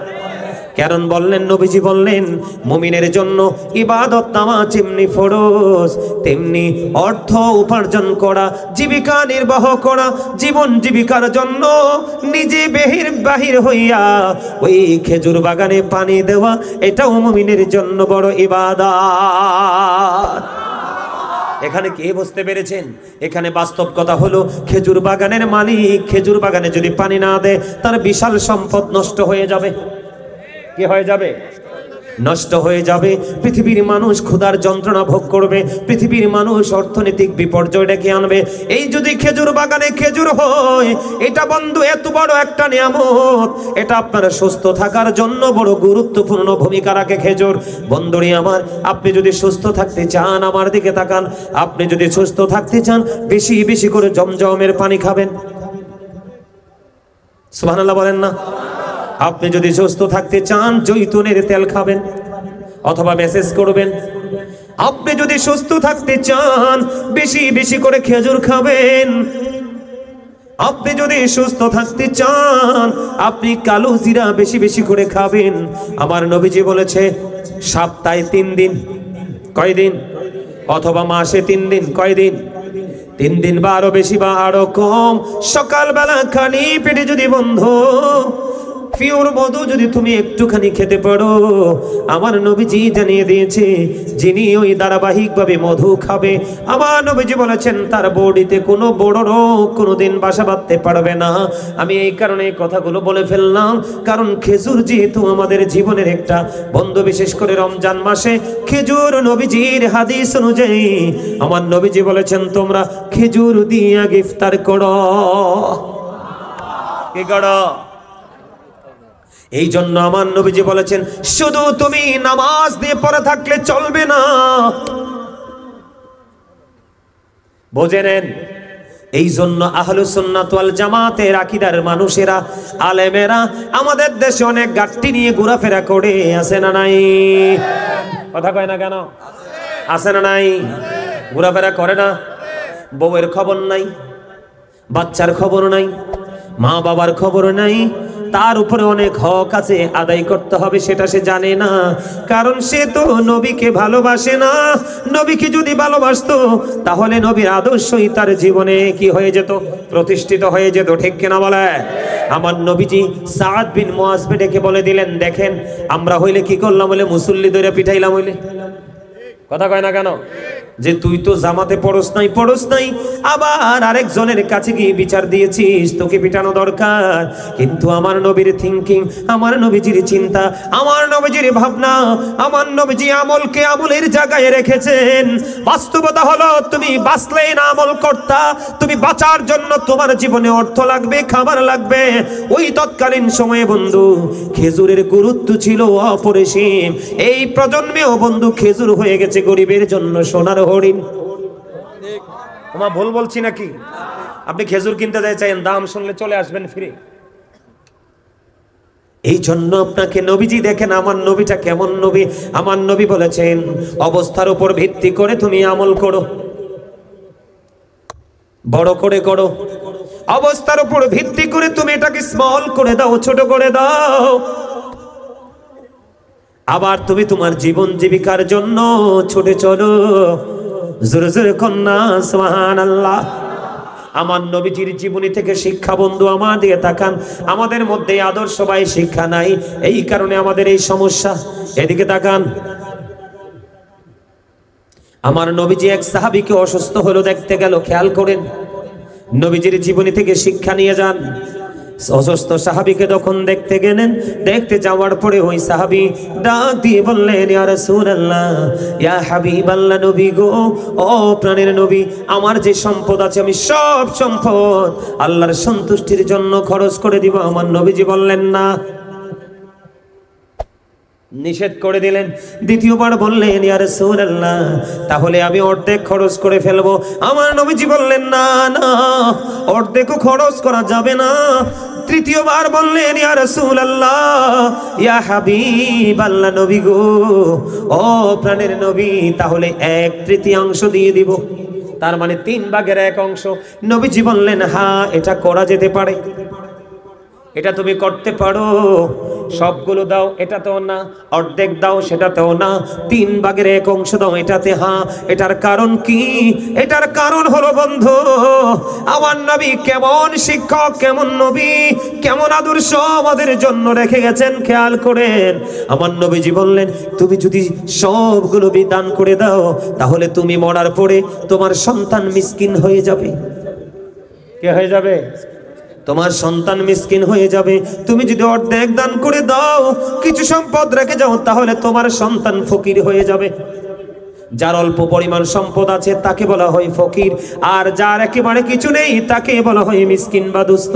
কারণ বললেন, নবীজি বললেন, মুমিনের জন্য ইবাদত নামাজ যেমনি ফরজ, তেমনি অর্থ উপার্জন করা, জীবিকা নির্বাহ করা, জীবন জীবিকার জন্য নিজে বাহির হইয়া ওই খেজুর বাগানে পানি দেওয়া, এটাও মুমিনের জন্য বড় ইবাদত। এখানে কে বুঝতে পেরেছেন? এখানে বাস্তব কথা হলো, খেজুর বাগানের মালিক খেজুর বাগানে যদি পানি না দেয়, তার বিশাল সম্পদ নষ্ট হয়ে যাবে। কি হয়ে যাবে? নষ্ট হয়ে যাবে। পৃথিবীর মানুষ ক্ষুধার যন্ত্রণা ভোগ করবে, পৃথিবীর মানুষ অর্থনৈতিক বিপর্যয় ডেকে আনবে। এই যদি খেজুর বাগানে খেজুর হয়, এটা বন্ধু এত বড় একটা নিয়ামত, এটা আপনার সুস্থ থাকার জন্য বড় গুরুত্বপূর্ণ ভূমিকা রাখে খেজুর। বন্ধুরি আমার, আপনি যদি সুস্থ থাকতে চান, আমার দিকে তাকান, আপনি যদি সুস্থ থাকতে চান, বেশি বেশি করে জমজমের পানি খাবেন। সুবহানাল্লাহ বলেন না? আপনি যদি সুস্থ থাকতে চান, জৈতুনের তেল খাবেন অথবা মেসেজ করবেন। আপনি যদি সুস্থ থাকতে চান, বেশি বেশি করে খেজুর খাবেন। আপনি যদি সুস্থ থাকতে চান, আপনি কালো জিরা বেশি বেশি করে খাবেন। আমার নবীজি বলেছে, সপ্তাহে 3 দিন, কয়দিন? অথবা মাসে 3 দিন, কয়দিন? 3 দিন বা আরো বেশি বা আরো কম, সকালবেলা খালি পেটে যদি বন্ধু পিওর মধু যদি তুমি একটুখানি খেতে পারো, আমার নবীজি জানিয়ে দিয়েছে, যিনি ওই ধারাবাহিকভাবে মধু খাবে, আমার নবীজি বলেছেন তার বডিতে কোনো বড় রোগ কোনোদিন বাসা বাঁধতে পারবে না। আমি এই কারণে কথাগুলো বলে ফেললাম, কারণ খেজুর যেহেতু আমাদের জীবনের একটা বন্ধু, বিশেষ করে রমজান মাসে খেজুর নবীজির হাদিস অনুযায়ী আমার নবীজি বলেছেন, তোমরা খেজুর দিয়ে ইফতার করো। কি করো? এই জন্য আমার নবীজি বলেছেন, শুধু তুমি নামাজ দিয়ে পড়ে থাকলে চলবে না। বুঝে নেন, এই জন্য আহলুস সুন্নাত ওয়াল জামাতের আকীদার মানুষেরা, আলেমেরা আমাদের দেশে অনেক গাট্টি নিয়ে ঘোরাফেরা করে, আছে না নাই? কথা কয় না কেন? আছে না নাই? ঘোরাফেরা করে না। বউয়ের খবর নাই, বাচ্চার খবর নাই, মা বাবার খবর নাই, তার উপরে অনেক হক আছে, আদায় করতে হবে, সেটা সে জানে না। কারণ সে তো নবীকে ভালোবাসে না। নবীকে যদি ভালোবাসতো, তাহলে নবীর আদর্শই তার জীবনে কি হয়ে যেত? প্রতিষ্ঠিত হয়ে যেত। ঠিক কিনা বলে? আমার নবীজি সাদ বিন মুআযকে ডেকে বলে দিলেন, দেখেন আমরা হইলে কি করলাম, বলে মুসল্লি ধরে পিঠাইলাম হইলে। কথা কয় না কেন? যে তুই তো জামাতে পড়স নাই, আবার আরেকজনের কাছে গিয়ে বিচার দিয়েছিস, তোকে পিটানো দরকার। কিন্তু আমার নবীর থিঙ্কিং, আমার নবীজির চিন্তা, আমার নবীজির ভাবনা, আমার নবীজি আমলকে আমলের জায়গায় রেখেছেন। বাস্তবতা হলো, তুমি বাঁচলে না আমল করতা, তুমি বাঁচার জন্য তোমার জীবনে অর্থ লাগবে, খাবার লাগবে। ওই তৎকালীন সময়ে বন্ধু খেজুরের গুরুত্ব ছিল অপরিসীম। এই প্রজন্মেও বন্ধু খেজুর হয়ে গেছে গরিবের জন্য সোনার হরিণ। তোমার ভুল বলছি নাকি? আপনি খেজুর কিনতে চাইছেন, দাম শুনলে চলে আসবেন ফিরে। এই জন্য আপনাকে নবীজি দেখেন, আমার নবীটা কেমন নবী। আমার নবী বলেছেন, অবস্থার উপর ভিত্তি করে তুমি আমল করো, বড় করে করো। অবস্থার উপর ভিত্তি করে তুমি এটাকে স্মল করে দাও, ছোট করে দাও। আবার তুমি তোমার জীবন জীবিকার জন্য ছোটে চলো, জোরে জোরে কন্যা সুবহানাল্লাহ। আমার নবীজির জীবনী থেকে শিক্ষা বন্ধু আমার দিকে তাকান। আমাদের মধ্যে আদর্শবাহী শিক্ষা নাই, এই কারণে আমাদের এই সমস্যা। এদিকে তাকান, আমার নবীজি এক সাহাবীকে অসুস্থ হলো দেখতে গেল, খেয়াল করেন, নবীজির জীবনী থেকে শিক্ষা নিয়ে যান। অসুস্থ সাহাবীকে যখন দেখতে গেলেন, দেখতে যাওয়ার পরে ওই সাহাবী ডাক দিয়ে বললেন, ইয়া রাসূলুল্লাহ, ইয়া হাবিবাল্লাহ, নবী গো, ও প্রাণের নবী, আমার যে সম্পদ আছে আমি সব সম্পদ আল্লাহর সন্তুষ্টির জন্য খরচ করে দিব। আমার নবীজি বললেন না, নিষেধ করে দিলেন। দ্বিতীয়বার বললেন, ইয়া রাসূলুল্লাহ, তাহলে আমি অর্ধেক খরচ করে ফেলবো। আমার নবীজি বললেন, না না, অর্ধেকও খরচ করা যাবে না। তৃতীয়বার বললেন, ইয়া রাসূলুল্লাহ, ইয়া হাবিবাল্লাহ, নবী গো, ও প্রাণের নবী, তাহলে 1/3 দিয়ে দিব, তার মানে 3/1 নবীজি বললেন, হ্যাঁ, এটা করা যেতে পারে, এটা তুমি করতে পারো। সবগুলো দাও এটাতেও না, অর্ধেক দাও সেটাতেও না, 3/1 দাও এটাতে হ্যাঁ। এটার কারণ কি? এটার কারণ হলো বন্ধু, আমার নবী কেমন শিক্ষক, কেমন নবী, কেমন আদর্শ আমাদের জন্য রেখে গেছেন খেয়াল করেন। আমার নবীজি বললেন তুমি যদি সবগুলো দান করে দাও তাহলে তুমি মরার পরে তোমার সন্তান মিসকিন হয়ে যাবে। কে হয়ে যাবে? তোমার সন্তান মিসকিন হয়ে যাবে। তুমি যদি অর্ধেক দান করে দাও, কিছু সম্পদ রেখে যাও, তাহলে তোমার সন্তান ফকির হয়ে যাবে। যার অল্প পরিমাণ সম্পদ আছে তাকে বলা হয় ফকির, আর যার একেবারে কিছু নেই তাকে বলা হয় মিসকিন বা দুস্থ।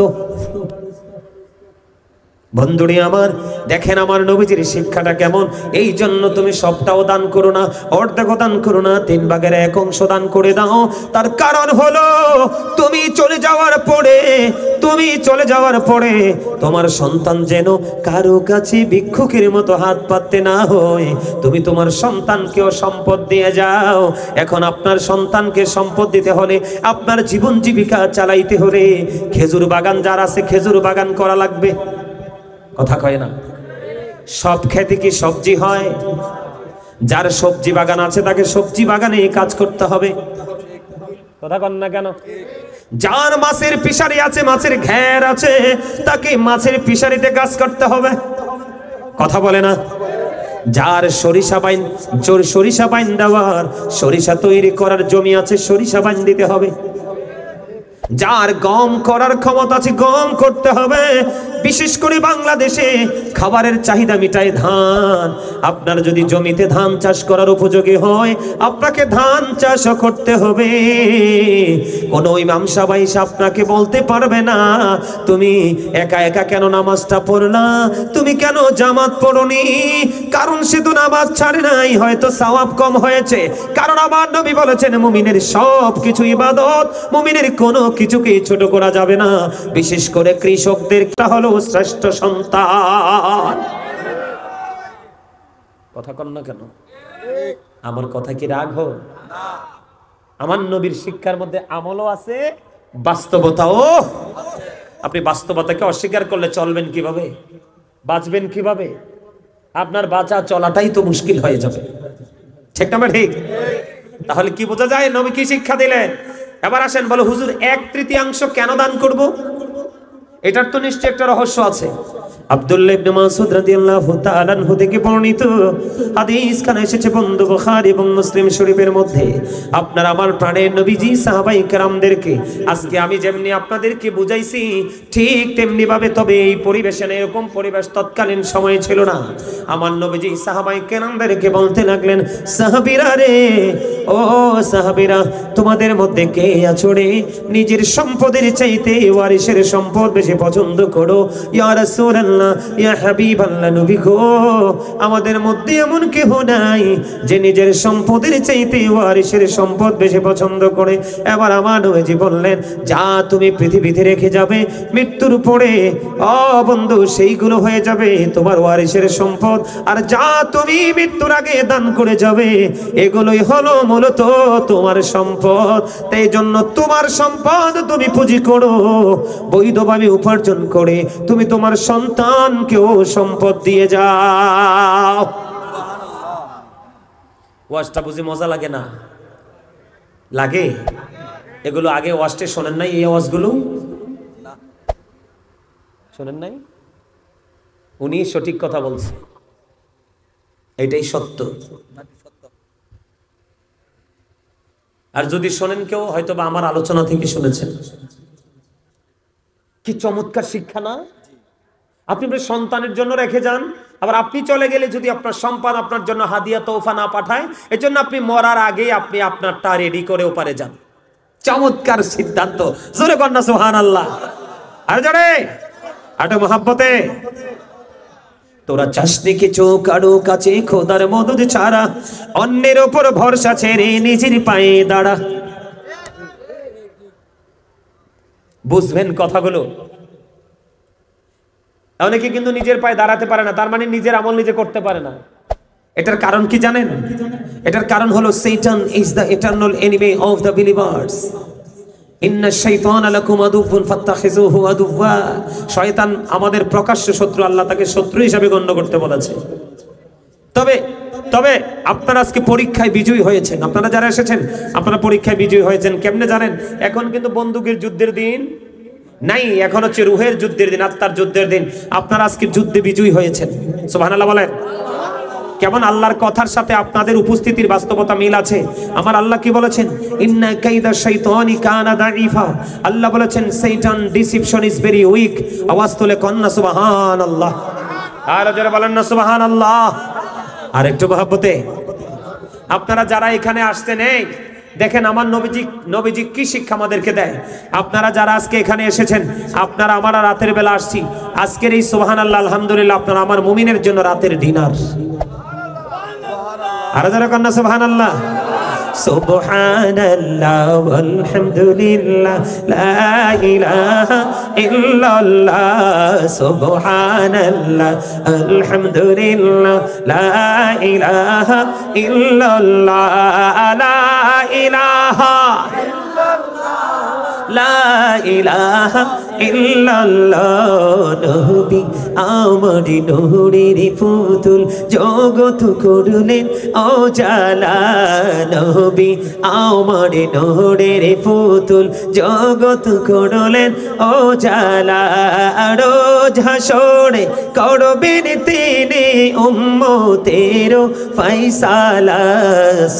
বন্ধুরে আমার, দেখেন আমার নবীজির শিক্ষাটা কেমন। এই জন্য তুমি সবটাও দান করো না, অর্ধেকও দান করো না, 3/1 দান করে দাও। তার কারণ হলো তুমি চলে যাওয়ার পরে তোমার সন্তান যেন কারো কাছে ভিক্ষুকের মতো হাত পাততে না হয়। তুমি তোমার সন্তানকেও সম্পদ দিয়ে যাও। এখন আপনার সন্তানকে সম্পদ দিতে হলে, আপনার জীবন জীবিকা চালাইতে হলে খেজুর বাগান যার আছে খেজুর বাগান করা লাগবে। কথা কয় না? সব খেতে কি সবজি হয়? যার সবজি বাগান আছে তাকে সবজি বাগানে কাজ করতে হবে। কথা কন না কেন? যার মাছের ফিশারি আছে, মাছের ঘের আছে, তাকে মাছের ফিশারিতে কাজ করতে হবে। কথা বলে না? যার সরিষা বাইন দেওয়ার, সরিষা তৈরি করার জমি আছে, সরিষা বাইন দিতে হবে। যার গম করার ক্ষমতা আছে গম করতে হবে। বিশেষ করে বাংলাদেশে খাবারের চাহিদা মিটায় ধান। আপনার যদি জমিতে ধান চাষ করার উপযোগী হয়, আপনাকে ধান চাষও করতে হবে। কোন ইমাম সাহেব এসে আপনাকে বলতে পারবে না তুমি একা একা কেন নামাজটা পড়লা, তুমি কেন জামাত পড়নি। কারণ সে তো নামাজ ছাড়ে নাই, হয়তো সওয়াব কম হয়েছে। কারণ আমার নবী বলেছেন মুমিনের সব কিছু ইবাদত, মুমিনের কোনো কিছুকে ছোট করা যাবে না। বিশেষ করে কৃষকদের হলো শ্রেষ্ঠ সন্তান। কথা কন না কেন? আমার কথা কি রাগ হোক? আমার নবীর শিক্ষার মধ্যে আমলও আছে, বাস্তবতাও। আপনি বাস্তবতাকে অস্বীকার করলে চলবেন কিভাবে, বাঁচবেন কিভাবে? আপনার বাঁচা চলাটাই তো মুশকিল হয়ে যাবে। ঠিক না ঠিক? তাহলে কি বোঝা যায় নবী কি শিক্ষা দিলেন? এবার আসেন, বলো হুজুর 1/3 কেন দান করব? এটার তো নিশ্চয় একটা রহস্য আছে। আব্দুল্লাহ ইবনে মাসউদ রাদিয়াল্লাহু তাআলা আনহু থেকে বর্ণিত হাদিস খানে এসেছে বন্ধু বুখারী এবং মুসলিম শরীফের মধ্যে। আপনার আমার প্রাণের নবীজি সাহাবায়ে কেরামদেরকে আজকে আমি যেমনি আপনাদেরকে বুঝাইছি ঠিক তেমনি ভাবে, তবে এই পরিবেশে না, এরকম পরিবেশ তৎকালীন সময়ে ছিল না। আমার নবীজি সাহাবায়ে কেরামদেরকে বলতে লাগলেন, সাহাবীরা রে, ও সাহাবীরা, তোমাদের মধ্যে কে আছো রে নিজের সম্পদের চাইতে ওয়ারিসের সম্পদ বেশি পছন্দ করো? ইয়া রাসূলুল্লাহ, ইয়া হাবিবাল্লাহ, নবী গো, আমাদের মধ্যে এমন কেউ নাই যে নিজের সম্পদের চাইতে ওয়ারিসের সম্পদ বেশি পছন্দ করে। এবার আমার নবীজি বললেন, যা তুমি পৃথিবীতে রেখে যাবে মৃত্যুর পরে, ও বন্ধু, সেইগুলো হয়ে যাবে তোমার ওয়ারিসের সম্পদ। আর যা তুমি মৃত্যুর আগে দান করে যাবে, এগুলোই হলো মূলত তোমার সম্পদ। তাই জন্য তোমার সম্পদ তুমি পুঁজি করো, বৈধভাবে উপার্জন করে তুমি তোমার সন্তানকেও সম্পদ দিয়ে যাও। ওয়াজটা বুঝি মজা লাগে না? লাগে? এগুলো আগে ওয়াজটা শোনেন নাই? এই আওয়াজগুলো শোনেন নাই? উনি সঠিক কথা বলছে, এটাই সত্য। আর যদি শোনেন কেউ, হয়তো বা আমার আলোচনা থেকে শুনেছেন। কি চমৎকার শিক্ষা না? আপনি আপনার সন্তানের জন্য রেখে যান, আবার আপনি চলে গেলে যদি আপনার সন্তান আপনার জন্য হাদিয়া তোফা না পাঠায়, এজন্য আপনি মরার আগে আপনি আপনারটা রেডি করেও পারে যান। চমৎকার সিদ্ধান্ত। জোরে কন্যা সুবহানাল্লাহ। আর জোরে আটো মহাব্বতে। তোরা চাষনি কিছু কারো কাছে খোদার মদদ ছাড়া, অন্যের ওপর ভরসা ছেড়ে নিজের পায়ে দাঁড়া। বুঝবেন কথাগুলো? অনেকে কিন্তু নিজের পায়ে দাঁড়াতে পারে না, তার মানে নিজের আমল নিজে করতে পারে না। এটার কারণ কি জানেন? এটার কারণ হলো Satan is the eternal enemy of the believers. ইন্নাশ শাইতানা লাকুম আদুউন ফাত্তাখিযুহু আদুওয়া, শয়তান আমাদের প্রকাশ্য শত্রু, আল্লাহ তাকে শত্রু হিসেবে গণ্য করতে বলেছে। তবে তবে আপনারা আজকে পরীক্ষায় বিজয়ী হয়েছেন, আপনারা যারা এসেছেন আপনারা পরীক্ষায় বিজয়ী হয়েছেন। কেমনে জানেন? এখন কিন্তু বন্দুকের যুদ্ধের দিন নাই, এখন হচ্ছে রুহের যুদ্ধের দিন, আত্মার যুদ্ধের দিন। আপনারা আজকে যুদ্ধে বিজয়ী হয়েছেন, সুবহানাল্লাহ বলেন। কেমন আল্লাহর কথার সাথে আপনাদের উপস্থিতির বাস্তবতা মিল আছে। আমার আল্লাহ কি বলেছেন? ইন্না কাইদা শাইতানি কানা দাঈফা, আল্লাহ বলেছেন শয়তান ডিসিপশন ইজ ভেরি উইক। আওয়াজ তুলে কন্না সুবহানাল্লাহ, আর জোরে বলেন না সুবহানাল্লাহ। আর একটু মহব্বতে আপনারা যারা এখানে আসতে নেই, দেখেন আমার নবীজি কি শিক্ষা আমাদেরকে দেয়। আপনারা যারা আজকে এখানে এসেছেন, আপনারা আমরা রাতের বেলা আসছি, আজকের এই সুবহানাল্লাহ আলহামদুলিল্লাহ আপনারা আমার মুমিনের জন্য রাতের ডিনার। আর যারা কন্যা সুবহানাল্লাহ, সুবহানাল্লাহ ওয়ালহামদুলিল্লাহ লা ইলাহা ইল্লাল্লাহ, সুবহানাল্লাহ আলহামদুলিল্লাহ লা ইলাহা ইল্লাল্লাহ, লা ইলাহা লা ইলাহা ইল্লাল্লাহ। নবী আমার নূরের পুতুল, জগৎ করলেন উজালা। নবী আমার নূরের পুতুল, জগৎ করলেন উজালা। রোজ হাসরে করবেন তিনি উম্মতের ফয়সালা।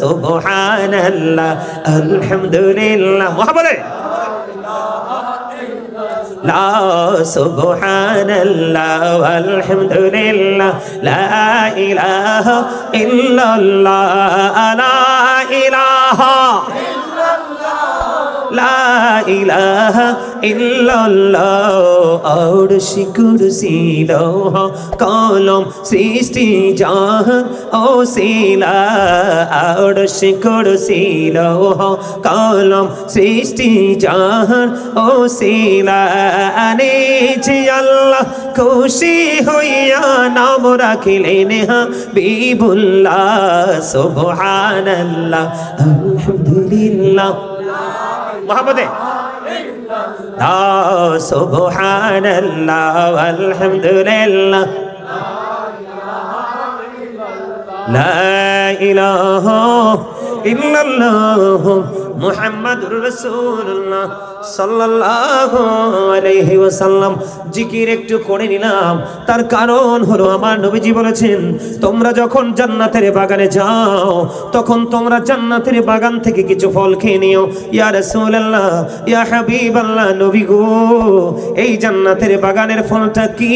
সুবহানাল্লাহ আলহামদুলিল্লাহ, মুহাম্মদে লা সুবহানাল্লাহ ওয়ালহামদুলিল্লাহ লা ইলাহা ইল্লাল্লাহ, লা ইলাহা লা ইলাহা ইল্লাল্লাহ। আরশ কুরসি লৌহ কলম সৃষ্টি জাহান ওসিলা। আরশ কুরসি লৌহ কলম সৃষ্টি জাহান ওসিলা। নিজে আল্লাহ খুশি হইয়া নাম রাখিলেন হাবিবুল্লাহ। সুবহানাল্লাহ আলহামদুলিল্লাহ, মুহাম্মদে সুবহানাল্লাহ আলহামদুলিল্লাহ লা ইলাহা ইল্লাল্লাহ মুহাম্মাদুর রাসূলুল্লাহ সাল্লাল্লাহু আলাইহি ওয়াসাল্লাম। জিকির একটু করে নিলাম, তার কারণ হলো আমার নবীজি বলেছেন, তোমরা যখন জান্নাতের বাগানে যাও তখন তোমরা জান্নাতের বাগান থেকে কিছু ফল খেয়ে নিও। ইয়া রাসূলুল্লাহ, ইয়া হাবিবাল্লাহ, নবী গো, এই জান্নাতের বাগানের ফলটা কি?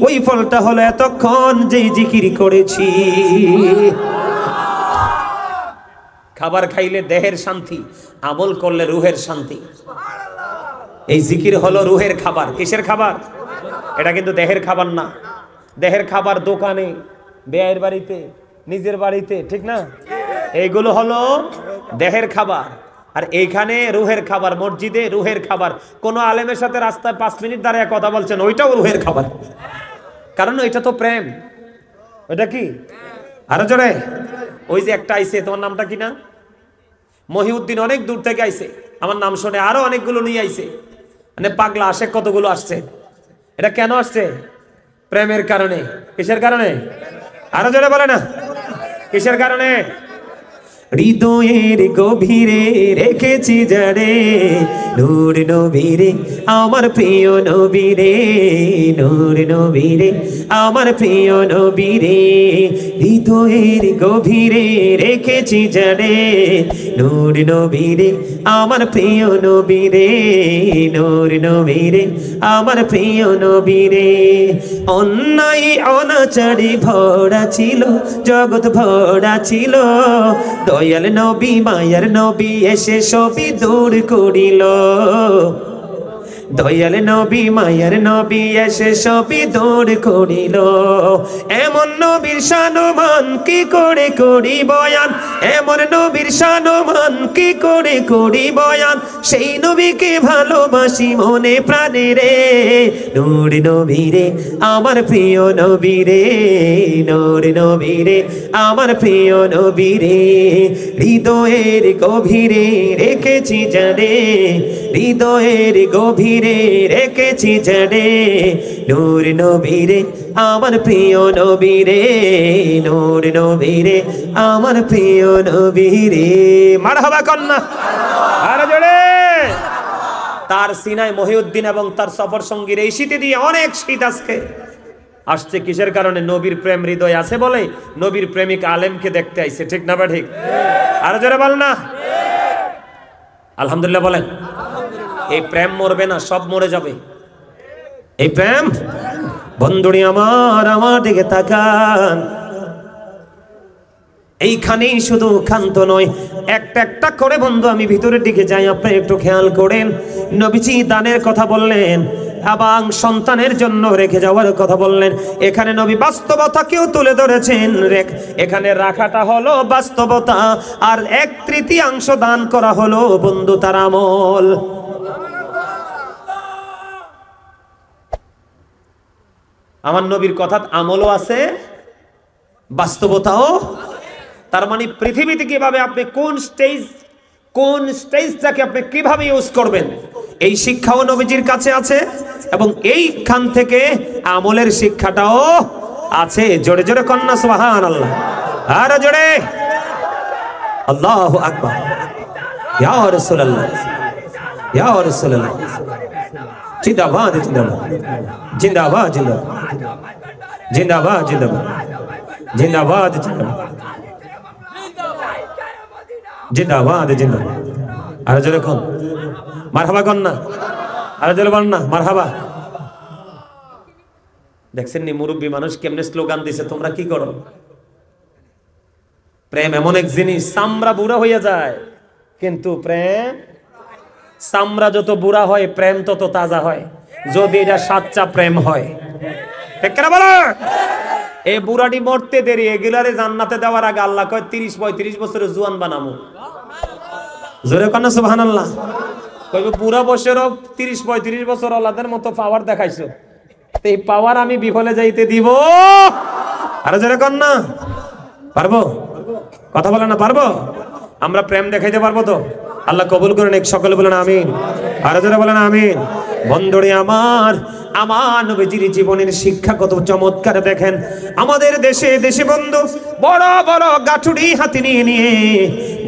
ওই ফলটা হলো এতক্ষণ যে জিকির করেছি। খাবার খাইলে দেহের শান্তি, আমল করলে রুহের শান্তি। এই জিকির হলো রুহের খাবার। কিসের খাবার? এটা কিন্তু দেহের খাবার না। দেহের খাবার দোকানে, বেয়ের বাড়িতে, নিজের বাড়িতে, ঠিক না? এইগুলো হলো দেহের খাবার। আর এইখানে রুহের খাবার, মসজিদে রুহের খাবার। কোন আলেমের সাথে রাস্তায় 5 মিনিট দাঁড়িয়ে কথা বলছেন, ওইটাও রুহের খাবার। কারণ ওইটা তো প্রেম। ওইটা কি? আরো জোরে। ওই যে একটা আইছে, তোমার নামটা কি না? মহিউদ্দিন অনেক দূর থেকে আইছে, আমার নাম শুনে আরো অনেকগুলো নিয়ে আইছে। মানে পাগলা আশেক কতগুলো আসছে। এটা কেন আসছে? প্রেমের কারণে। কিসের কারণে? আরো জোরে বলে না, কিসের কারণে? হৃদয়ের গভীরে রেখেছি যারে নূর নবীরে, আমার প্রিয় নবীরে, নূর নবীরে, আমার প্রিয় নবীরে। হৃদয়ের গভীরে রেখেছি যারে নূর নবীরে, আমার প্রিয় নবীরে, নূর নবীরে, আমার প্রিয় নবীরে। অন্যায় অনাচারে ভরা ছিল, জগৎ ভরা ছিল, দয়াল নবী মায়ার নবী এসে সবই দূর করিল। দয়াল নবী মায়ার নবী এসে সবই দূর করিল। এমন নবীর শানমান কি করে করি বয়ান, এমন নবীর শানমান কি করে করি বয়ান, সেই নবীকে ভালোবাসি মনে প্রাণে রে। নূর নবী রে আমার প্রিয় নবী রে, নূর নবী রে আমার প্রিয় নবী রে, হৃদয়ের গভীরে রেখেছি জানে, হৃদয়ের গভীরে রেখেছি জানে। নূর নবী রে আমার প্রিয় নবী রে, নূর নবী রে আমার প্রিয় নবী রে। মারহাবা কন্যা আরে জোরে। তার সিনায় মহিউদ্দিন এবং তার সফর সঙ্গীর এই শীতে দিয়ে অনেক শীত আজকে আসছে কিসের কারণে? নবীর প্রেম হৃদয় আছে বলে নবীর প্রেমিক আলেমকে দেখতে আইছে, ঠিক না বা ঠিক? আরো জোরে বল না আলহামদুলিল্লাহ বলেন। এই প্রেম মরবে না, সব মরে যাবে এই প্রেম। বন্ধুরি আমার দিকে তাকান, এইখানেই শুধু ক্ষান্ত নয়, একটা একটা করে বন্ধু আমি ভিতরের দিকে যাই, আপনি একটু খেয়াল করেন। নবীজি দানের কথা বললেন এবং সন্তানের জন্য রেখে যাওয়ার কথা বললেন। এখানে নবী বাস্তবতাকেও তুলে ধরেছেন। এখানে রাখাটা হলো বাস্তবতা, আর 1/3 দান করা হলো বন্ধু তার আমল। আমার নবীর কথা আমলও আছে, বাস্তবতাও। তার মানে পৃথিবীতে কিভাবে আপনি কোন স্টেজটাকে আপনি কিভাবে ইউজ করবেন এই শিক্ষাও নবীজির কাছে আছে, এবং এইখান থেকে আমলের শিক্ষাটাও আছে। জোরে জোরে কন্যা সুবহানাল্লাহ, আর জোরে আল্লাহু আকবার। ইয়া রাসূলুল্লাহ, ইয়া রাসূলুল্লাহ, জিন্দাবাদ জিন্দাবাদ জিন্দাবাদ জিন্দাবাদ জিন্দাবাদ জিন্দাবাদ জিন্দাবাদ জিন্দাবাদ। আর জোরে কোন মারহাবা কন্যা, আর জোরে বল না মারহাবা। দেখছেন নি মুরব্বী মানুষ কেমনে স্লোগান দিছে, তোমরা কি করো? প্রেম এমন এক জিনিস, চামড়া বুড়া হইয়া যায় কিন্তু প্রেম, চামড়া যত বুড়া হয় প্রেম তত তাজা হয়, যদি এটা সাচ্চা প্রেম হয়। ঠিক না বলো? এই বুড়াটি মরতে দেরি, এগুলারে জান্নাতে দেওয়ার আগে আল্লাহ কয় 30-35 বছরের জুয়ান বানামু। জোরে কন্যা সুবহানাল্লাহ। কইবে বুড়া বয়সেরও 30-35 বছর আল্লাহদের মতো পাওয়ার দেখাইছো, এই পাওয়ার আমি বিফলে যাইতে দিব? আরে জোরে কন্যা পারবো? কথা বলে না পারবো? আমরা প্রেম দেখাইতে পারবো তো? আল্লাহ কবুল করেন, এক সকলে বলেন আমিন, আরে জোরে বলেন আমিন। বন্ধুরে আমার নবীজির জীবনের শিক্ষা কত চমৎকার দেখেন। আমাদের দেশে বন্ধু বড় বড় গাঠুরি হাতে নিয়ে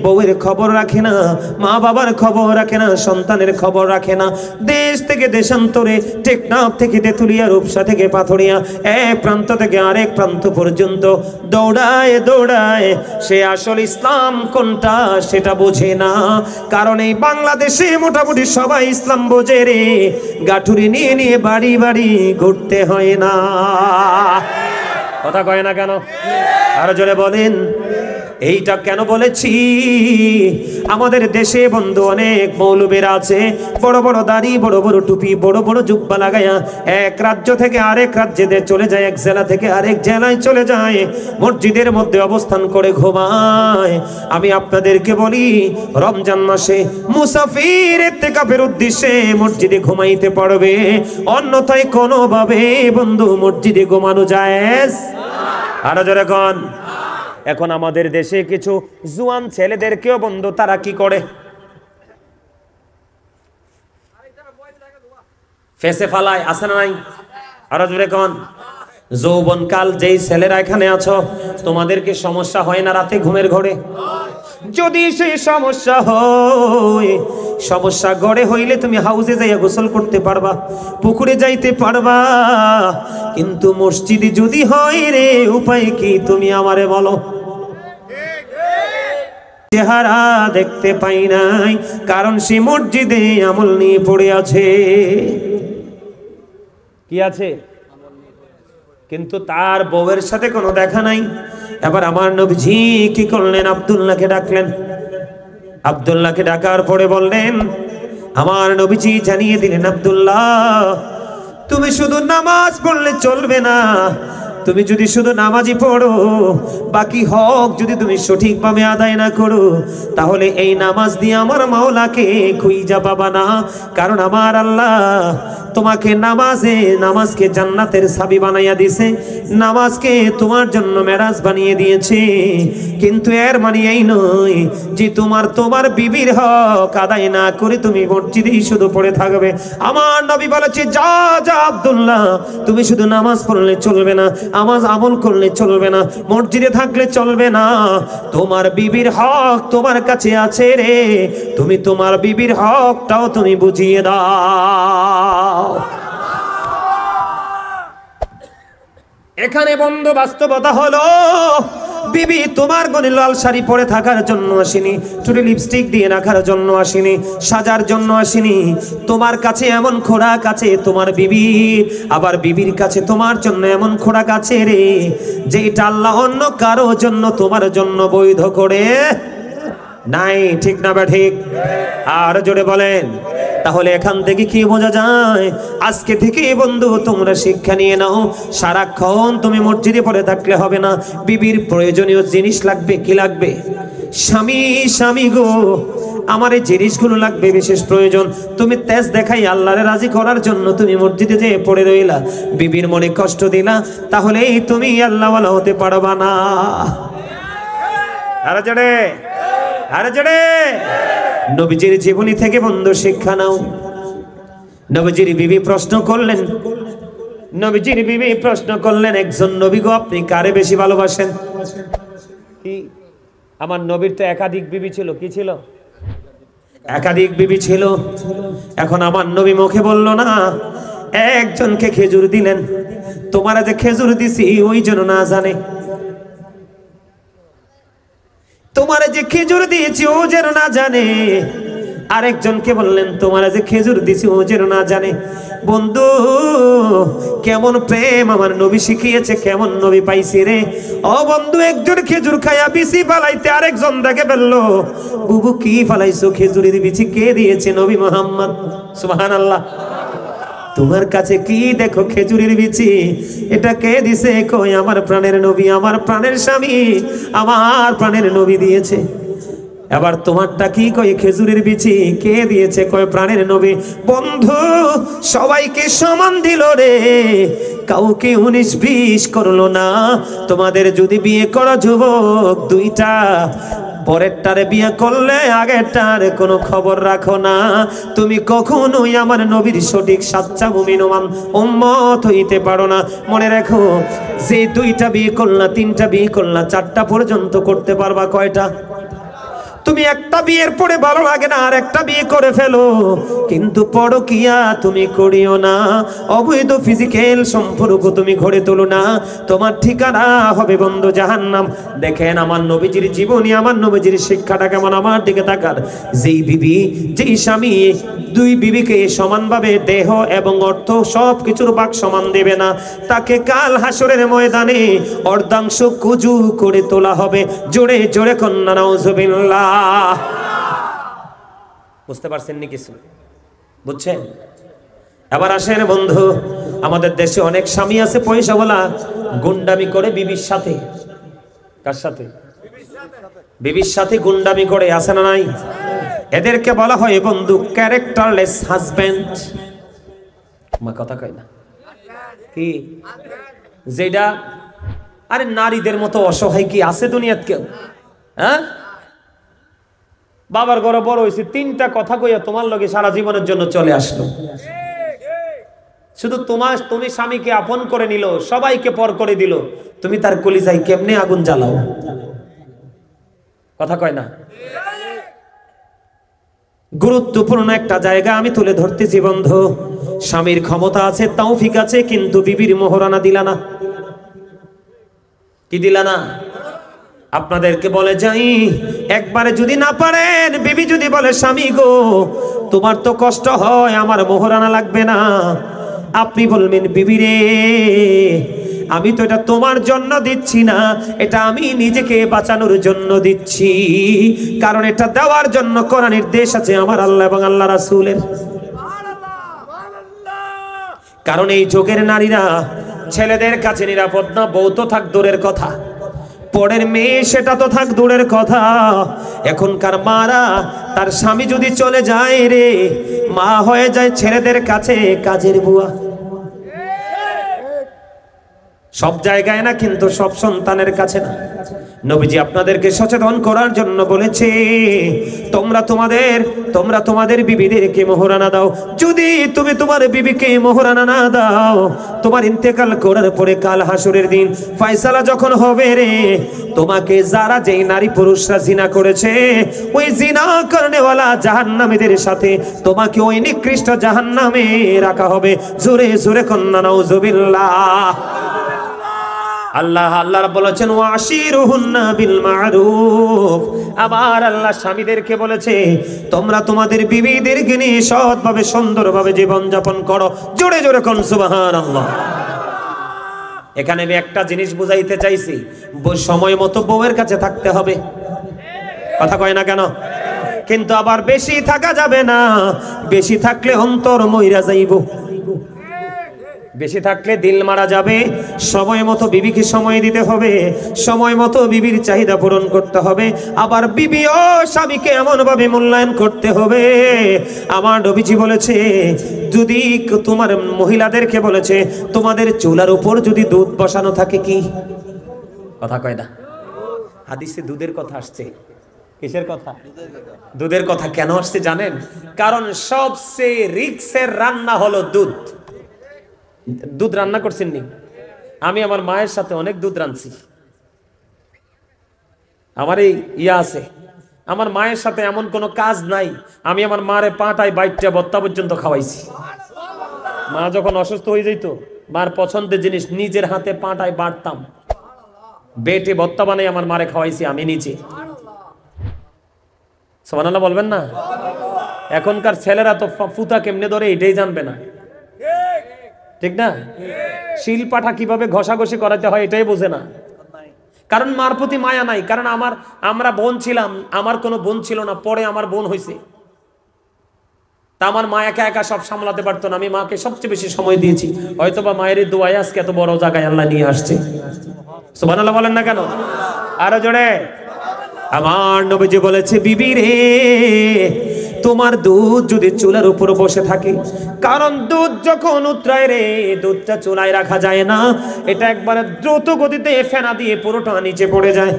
বউয়ের খবর রাখে না, মা বাবার খবর রাখে না, সন্তানের খবর রাখে না। দেশ থেকে দেশান্তরে, টেকনাফ থেকে তেতুলিয়া, রূপসা থেকে পাথরিয়া, এক প্রান্ত থেকে আরেক প্রান্ত পর্যন্ত দৌড়ায়। সে আসল ইসলাম কোনটা সেটা বোঝে না, কারণ এই বাংলাদেশে মোটামুটি সবাই ইসলাম বোঝে রে। গাঠুরি নিয়ে বাড়ি বাড়ি ঘুরতে হয় না। কথা কয় না কেন? আরো জোরে বলেন। এইটা কেন বলেছি? আমাদের দেশে বন্ধু অনেক মৌলবীরা আছে, বড় বড় দাড়ি, বড় বড় টুপি, বড় বড় জুব্বা লাগায়া এক রাজ্য থেকে আরেক রাজ্যে চলে যায়, এক জেলা থেকে আরেক জেলায় চলে যায়, মসজিদের মধ্যে অবস্থান করে ঘুমায়। আমি আপনাদেরকে বলি, রমজান মাসে মুসাফির ইতিকাফের উদ্দেশ্যে মসজিদে ঘুমাইতে পারবে, অন্যথায় কোনোভাবে বন্ধু মসজিদে ঘুমানো জায়েজ? আরো জোরে কোন। এখন আমাদের দেশে কিছু জুয়ান ছেলেদেরকেও বন্ধু তারা কি করে, ফেসে ফালায়, আছে না নাই? আরো জোরে কোন। যৌবনকাল যেই ছেলেরা এখানে আছো, তোমাদেরকে সমস্যা হয় না রাতে ঘুমের ঘরে? যদি সেই সমস্যা ঘরে হইলে তুমি হাউসে যাইয়া গোসল করতে পারবা, পুকুরে যাইতে পারবা, কিন্তু মসজিদে যদি হয় রে, উপায় কি তুমি আমারে বলো? চেহারা দেখতে পাই নাই, কারণ সে মসজিদে আমল নিয়ে পড়ে আছে। কি আছে? কিন্তু তার বউয়ের সাথে কোনো দেখা নাই। এবার আমার নবীজি কি করলেন? আব্দুল্লাহকে ডাকলেন। আব্দুল্লাহকে ডাকার পরে বললেন, আমার নবীজি জানিয়ে দিলেন, আব্দুল্লাহ তুমি শুধু নামাজ পড়লে চলবে না, তুমি যদি শুধু নামাজই পড়ো, বাকি হক যদি তুমি সঠিকভাবে আদায় না করো, তাহলে এই নামাজ দিয়ে আমার মাওলাকে খুঁজা পাবা না। কারণ আমার আল্লাহ তোমাকে নামাজকে জান্নাতের চাবি বানাইয়া দিয়েছে, নামাজকে তোমার জন্য মেরাজ বানিয়ে দিয়েছে। কিন্তু এর মানে এই নয় যে তোমার বিবির হক আদায় না করে তুমি মসজিদেই শুধু পড়ে থাকবে। আমার নবী বলেছে, যা যা আব্দুল্লাহ, তুমি শুধু নামাজ পড়লে চলবে না, নামাজ আমল করলে চলবে না, মসজিদে থাকলে চলবে না, তোমার বিবির হক তোমার কাছে আছে রে, তুমি তোমার বিবির হকটাও তুমি বুঝিয়ে দাও। এখানে বন্ধু বাস্তবতা হলো, বিবি তোমার গনে লাল শাড়ি পরে থাকার জন্য আসেনি, চুলে লিপস্টিক দিয়ে রাখার জন্য আসেনি, সাজার জন্য আসেনি। তোমার কাছে এমন খোরাক আছে তোমার বিবির, আবার বিবির কাছে তোমার জন্য এমন খোরাক আছে রে, যেটা আল্লাহ অন্য কারো জন্য তোমার জন্য বৈধ করে নাই। ঠিক না বা ঠিক? আর জোরে বলেন। তাহলে এখান থেকে কি বোঝা যায়? আজকে থেকে বন্ধু তোমরা শিক্ষা নিয়ে নাও, সারাক্ষণ তুমি মসজিদে পড়ে থাকলে হবে না, বিবির প্রয়োজনীয় জিনিস লাগবে। কি লাগবে? স্বামী গো, আমার এই জিনিসগুলো লাগবে, বিশেষ প্রয়োজন। তুমি তেজ দেখাই আল্লাহরে রাজি করার জন্য তুমি মসজিদে যেয়ে পড়ে রইলা, বিবির মনে কষ্ট দিলা, তাহলে তুমি আল্লাহওয়ালা হতে পারবা না। আরে জোরে নবীজির জীবনী থেকে বন্ধু শিক্ষা নাও। নবীজির বিবি প্রশ্ন করলেন, একজন নবী গো, আপনি কারে বেশি ভালোবাসেন? কি? আমার নবীর তো একাধিক বিবি ছিল। কি ছিল? একাধিক বিবি ছিল। এখন আমার নবী মুখে বলল না, একজনকে খেজুর দিলেন, তোমারা যে খেজুর দিছি ওই জন্য না জানে, তোমার যে খেজুর দিয়েছি ও যেন না জানে। আরেকজনকে বললেন, তোমার যে খেজুর দিয়েছি ও যেন না জানে। বন্ধু, কেমন প্রেম আমার নবী শিখিয়েছে, কেমন নবী পাইছি রে। ও বন্ধু, একজন খেজুর খাইয়া বিচি ফালাইতে আরেকজন দেখে ফেললো, বুবু কি ফালাইছো? খেজুরের বিচি কে দিয়েছে? নবী মুহাম্মদ। সুবহানাল্লাহ। তোমার কাছে কি দেখো খেজুরের বিচি, এটা কে দিছে? কই আমার প্রাণের নবী, আমার প্রাণের স্বামী, আমার প্রাণের নবী দিয়েছে। এবার তোমারটা কি? কই খেজুরের বিচি কে দিয়েছে? কই প্রাণের নবী। বন্ধু, সবাইকে সমান দিল রে, কাউকে 19-20 করলো না। তোমাদের যদি বিয়ে করা যুবক দুইটা, পরেরটারে বিয়ে করলে আগেরটার কোনো খবর রাখো না, তুমি কখনোই আমার নবীর সঠিক সাচ্চা মুমিন উম্মত হইতে পারো না। মনে রাখো, যে 2টা বিয়ে করলা, 3টা বিয়ে করলা, 4টা পর্যন্ত করতে পারবা। কয়টা? তুমি একটা বিয়ের পরে ভালো লাগে না আর একটা বিয়ে করে ফেলো, কিন্তু পরকিয়া তুমি করিও না, অবৈধ ফিজিক্যাল সম্পর্ক তুমি গড়ে তোলো না, তোমার ঠিকানা হবে বন্ধু জাহান্নাম। দেখেন আমার নবীজির জীবনী, আমার নবীজির শিক্ষাটা কেমন। আমার দিকে তাকান। যেই স্বামী 2 বিবিকে সমানভাবে দেহ এবং অর্থ সব কিছুর ভাগ সমান দেবে না, তাকে কাল হাসরের ময়দানে অর্ধাংশ কুজু করে তোলা হবে। জোরে জোরে কন্যা নাউজুবিল্লাহ। বুঝতে পারছেন নি কিছু? বুঝছেন? এবার আসেন বন্ধু, আমাদের দেশে অনেক স্বামী আছে পয়সাওয়ালা, গুন্ডামি করে বিবির সাথে। কার সাথে? বিবির সাথে গুন্ডামি করে। আছে না নাই? এদেরকে বলা হয় বন্ধু ক্যারেক্টারলেস হাজবেন্ড। মা কথা কয় না কি? যেটা আরে নারীদের মতো অসহায় কি আছে দুনিয়াতে কেউ? হ্যাঁ, বাবার ঘরে বড় হয়েছে, 3টা কথা কইয়া তোমার লগে সারা জীবনের জন্য চলে আসলো। শুধু তুমি স্বামীকে আপন করে নিল, সবাইকে পর করে দিল, তুমি তার কলিজায় কেমনে আগুন জ্বালাও? কথা কয় না? গুরুত্বপূর্ণ একটা জায়গা আমি তুলে ধরতেছি বন্ধু। স্বামীর ক্ষমতা আছে, তৌফিক আছে, কিন্তু বিবির মোহরানা দিলা না। কি দিলা না? আপনাদেরকে বলে যাই, একবারে যদি না পারেন, বিবি যদি বলে স্বামী গো তোমার তো কষ্ট হয়, আমার মোহরানা লাগবে না, আপনি বলবেন বিবি রে আমি তো এটা তোমার জন্য দিচ্ছি না, এটা আমি নিজেকে বাঁচানোর জন্য দিচ্ছি, কারণ এটা দেওয়ার জন্য কোরআন নির্দেশ আছে আমার আল্লাহ এবং আল্লাহ রাসূলের। কারণ এই যুগের নারীরা ছেলেদের কাছে নিরাপদ না, বউ তো থাক দূরের কথা, পরের মেয়ে সেটা তো থাক দূরের কথা, এখনকার মারা তার স্বামী যদি চলে যায় রে, মা হয়ে যায় ছেলেদের কাছে কাজের বুয়া। সব জায়গায় না, কিন্তু সব সন্তানের কাছে না। নবীজি আপনাদেরকে সচেতন করার জন্য বলেছে, তোমরা তোমাদের বিবিদেরকে মোহরানা দাও। যদি তুমি তোমার বিবিকে মোহরানা না দাও, তোমার ইন্তেকাল করার পরে কাল হাসরের দিন ফয়সালা যখন হবে রে, তোমাকে যারা যেই নারী পুরুষরা জিনা করেছে, ওই জিনা করনেওয়ালা জাহান্নামীদের সাথে তোমাকে ওই নিকৃষ্ট জাহান্নামে রাখা হবে। জোরে জোরে কন্না নাউজুবিল্লাহ। আল্লাহ বলেছেন ওয়াশিরুহুন্না বিল মারুফ। আবার আল্লাহ স্বামীদেরকে বলেছে, তোমরা তোমাদের বিবিদেরকে নিয়ে সৎভাবে সুন্দরভাবে জীবন যাপন করো। জোরে জোরে কোন সুবহানাল্লাহ। এখানে আমি একটা জিনিস বুঝাইতে চাইছি, সময় মতো বউয়ের কাছে থাকতে হবে। কথা কয় না কেন? কিন্তু আবার বেশি থাকা যাবে না, বেশি থাকলে অন্তর মইরা যাইব, বেশি থাকলে দিল মারা যাবে। সময় মতো বিবিকে সময় দিতে হবে, সময় মতো বিবির চাহিদা পূরণ করতে হবে। আবার বিবি ও স্বামীকে এমন ভাবে মূল্যায়ন করতে হবে। আমার নবীজি বলেছে, যদি তোমার মহিলাদেরকে বলেছে, তোমাদের চুলার উপর যদি দুধ বসানো থাকে, কি কথা কয় না, হাদিসে দুধের কথা আসছে। কিসের কথা? দুধের কথা। কেন আসছে জানেন? কারণ সবচেয়ে রিক্সের রান্না হলো দুধ। দুধ রান্না করছেন নি? আমি আমার মায়ের সাথে অনেক দুধ রাঁধছি। আমার এই আছে, আমার মায়ের সাথে এমন কোনো কাজ নাই, আমি আমার মারে পাটায় বাইটটা বত্তা পর্যন্ত খাওয়াইছি। মা যখন অসুস্থ হয়ে যেত, মার পছন্দের জিনিস নিজের হাতে পাটায় বাটতাম, বেটে বত্তা বানাই আমার মারে খাওয়াইছি আমি নিজে। সুবহানাল্লাহ বলবেন না? এখনকার ছেলেরা তো ফুতা কেমনে ধরে এটাই জানবে না, ঠিক না? শিল পাঠা কিভাবে ঘষাঘষি করাতে হয় এটাই বোঝে না, কারণ মার প্রতি মায়া নাই। কারণ আমরা বোন ছিলাম, আমার কোনো বোন ছিল না, পরে আমার বোন হয়েছে। তা আমার মা একা একা সব সামলাতে পারতো না, আমি মাকে সবচেয়ে বেশি সময় দিয়েছি। হয়তোবা মায়ের দোয়ায় আজকে এত বড় জায়গায় আল্লাহ নিয়ে আসছে। সুবহানাল্লাহ বলেন না কেন? আরো জোরে। আমার নবীজি বলেছে, বিবি রে, তোমার দুধ যদি চুলার উপর বসে থাকে, কারণ দুধ যখন উতরায় রে, দুধটা চুলায় রাখা যায় না, এটা একবারে দ্রুত গতিতে ফেনা দিয়ে পুরোটা নিচে পড়ে যায়।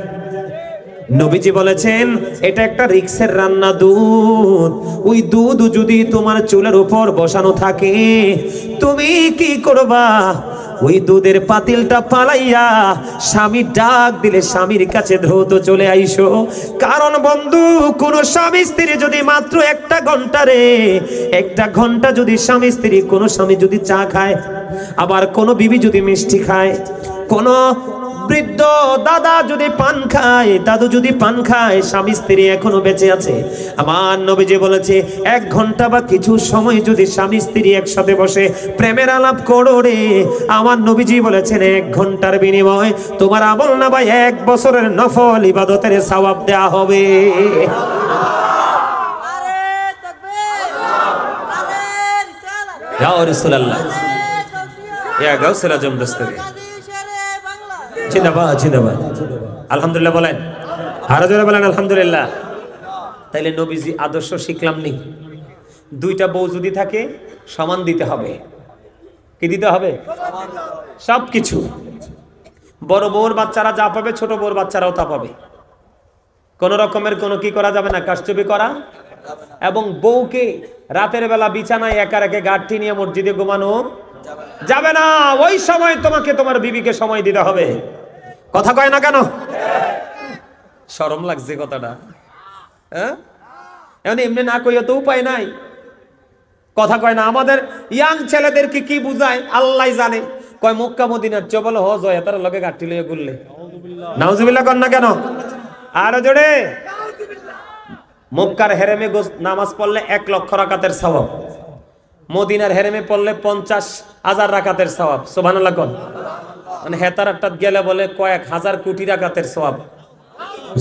নবীজি বলেছেন, এটা একটা রিক্সের রান্না দুধ। ওই দুধ যদি তোমার চুলার উপর বসানো থাকে, তুমি কি করবা? ওই দুধের পাতিলটা পালাইয়া স্বামী ডাক দিলে স্বামীর কাছে দ্রুত চলে আইসো। কারণ বন্ধু, কোন স্বামী স্ত্রী যদি মাত্র একটা ঘন্টা যদি স্বামী স্ত্রী, কোন স্বামী যদি চা খায়, আবার কোন বিবি যদি মিষ্টি খায়, কোন বৃদ্ধ দাদা যদি পান খায়, দাদু যদি পান খায়, স্বামী স্ত্রী এখনো বেঁচে আছে, আমার নবীজি বলেছে 1 ঘন্টা বা কিছু সময় যদি স্বামী স্ত্রী একসাথে বসে প্রেমের আলাপ করো রে, আমার নবীজি বলেছেন 1 ঘন্টার বিনিময় তোমার আমল নামায় 1 বছরের নফল ইবাদতের সওয়াব দেয়া হবে। ইয়া রাসূলুল্লাহ, ইয়া গাউসুল আজম দস্তগীর, জিন্দাবাদ জিন্দাবাদ। আলহামদুলিল্লাহ বলেন, আরো জোরে বলেন আলহামদুলিল্লাহ। তাইলে নবীজি আদর্শ শিখলাম নি? 2টা বউ যদি থাকে সমান দিতে হবে। কি দিতে হবে? সবকিছু। বড় বউর বাচ্চারা যা পাবে, ছোট বউর বাচ্চারাও তা পাবে। কোন রকমের কোনো কি করা যাবে না, কারচুপি করা। এবং বউকে রাতের বেলা বিছানায় একা রেখে গাঁঠি নিয়ে মসজিদে ঘুমানো যাবে না। ওই সময় তোমাকে তোমার বিবিকে সময় দিতে হবে। কথা কয় না কেন? শরম লাগছে কথাটা, হ্যাঁ? এমনি না কইয়া তো উপায় নাই। কথা কয় না। আমাদের ইয়াং ছেলেদেরকে কি বুঝায় আল্লাহ জানে। কয় মক্কা মদিনার চবল হজ হয়, তার লগে গাঁঠি লইয়া ঘুরলে। নাউজুবিল্লাহ কন না কেন? আরো জোরে। মক্কার হেরেমে নামাজ পড়লে 1 লক্ষ রাকাতের সওয়াব, মদিনার হেরেমে পড়লে 50,000 রাকাতের সওয়াব। সুবহানাল্লাহ কোন। মানে হেতারাটা গেলে বলে কয়েক হাজার কোটি রাকাতের সওয়াব।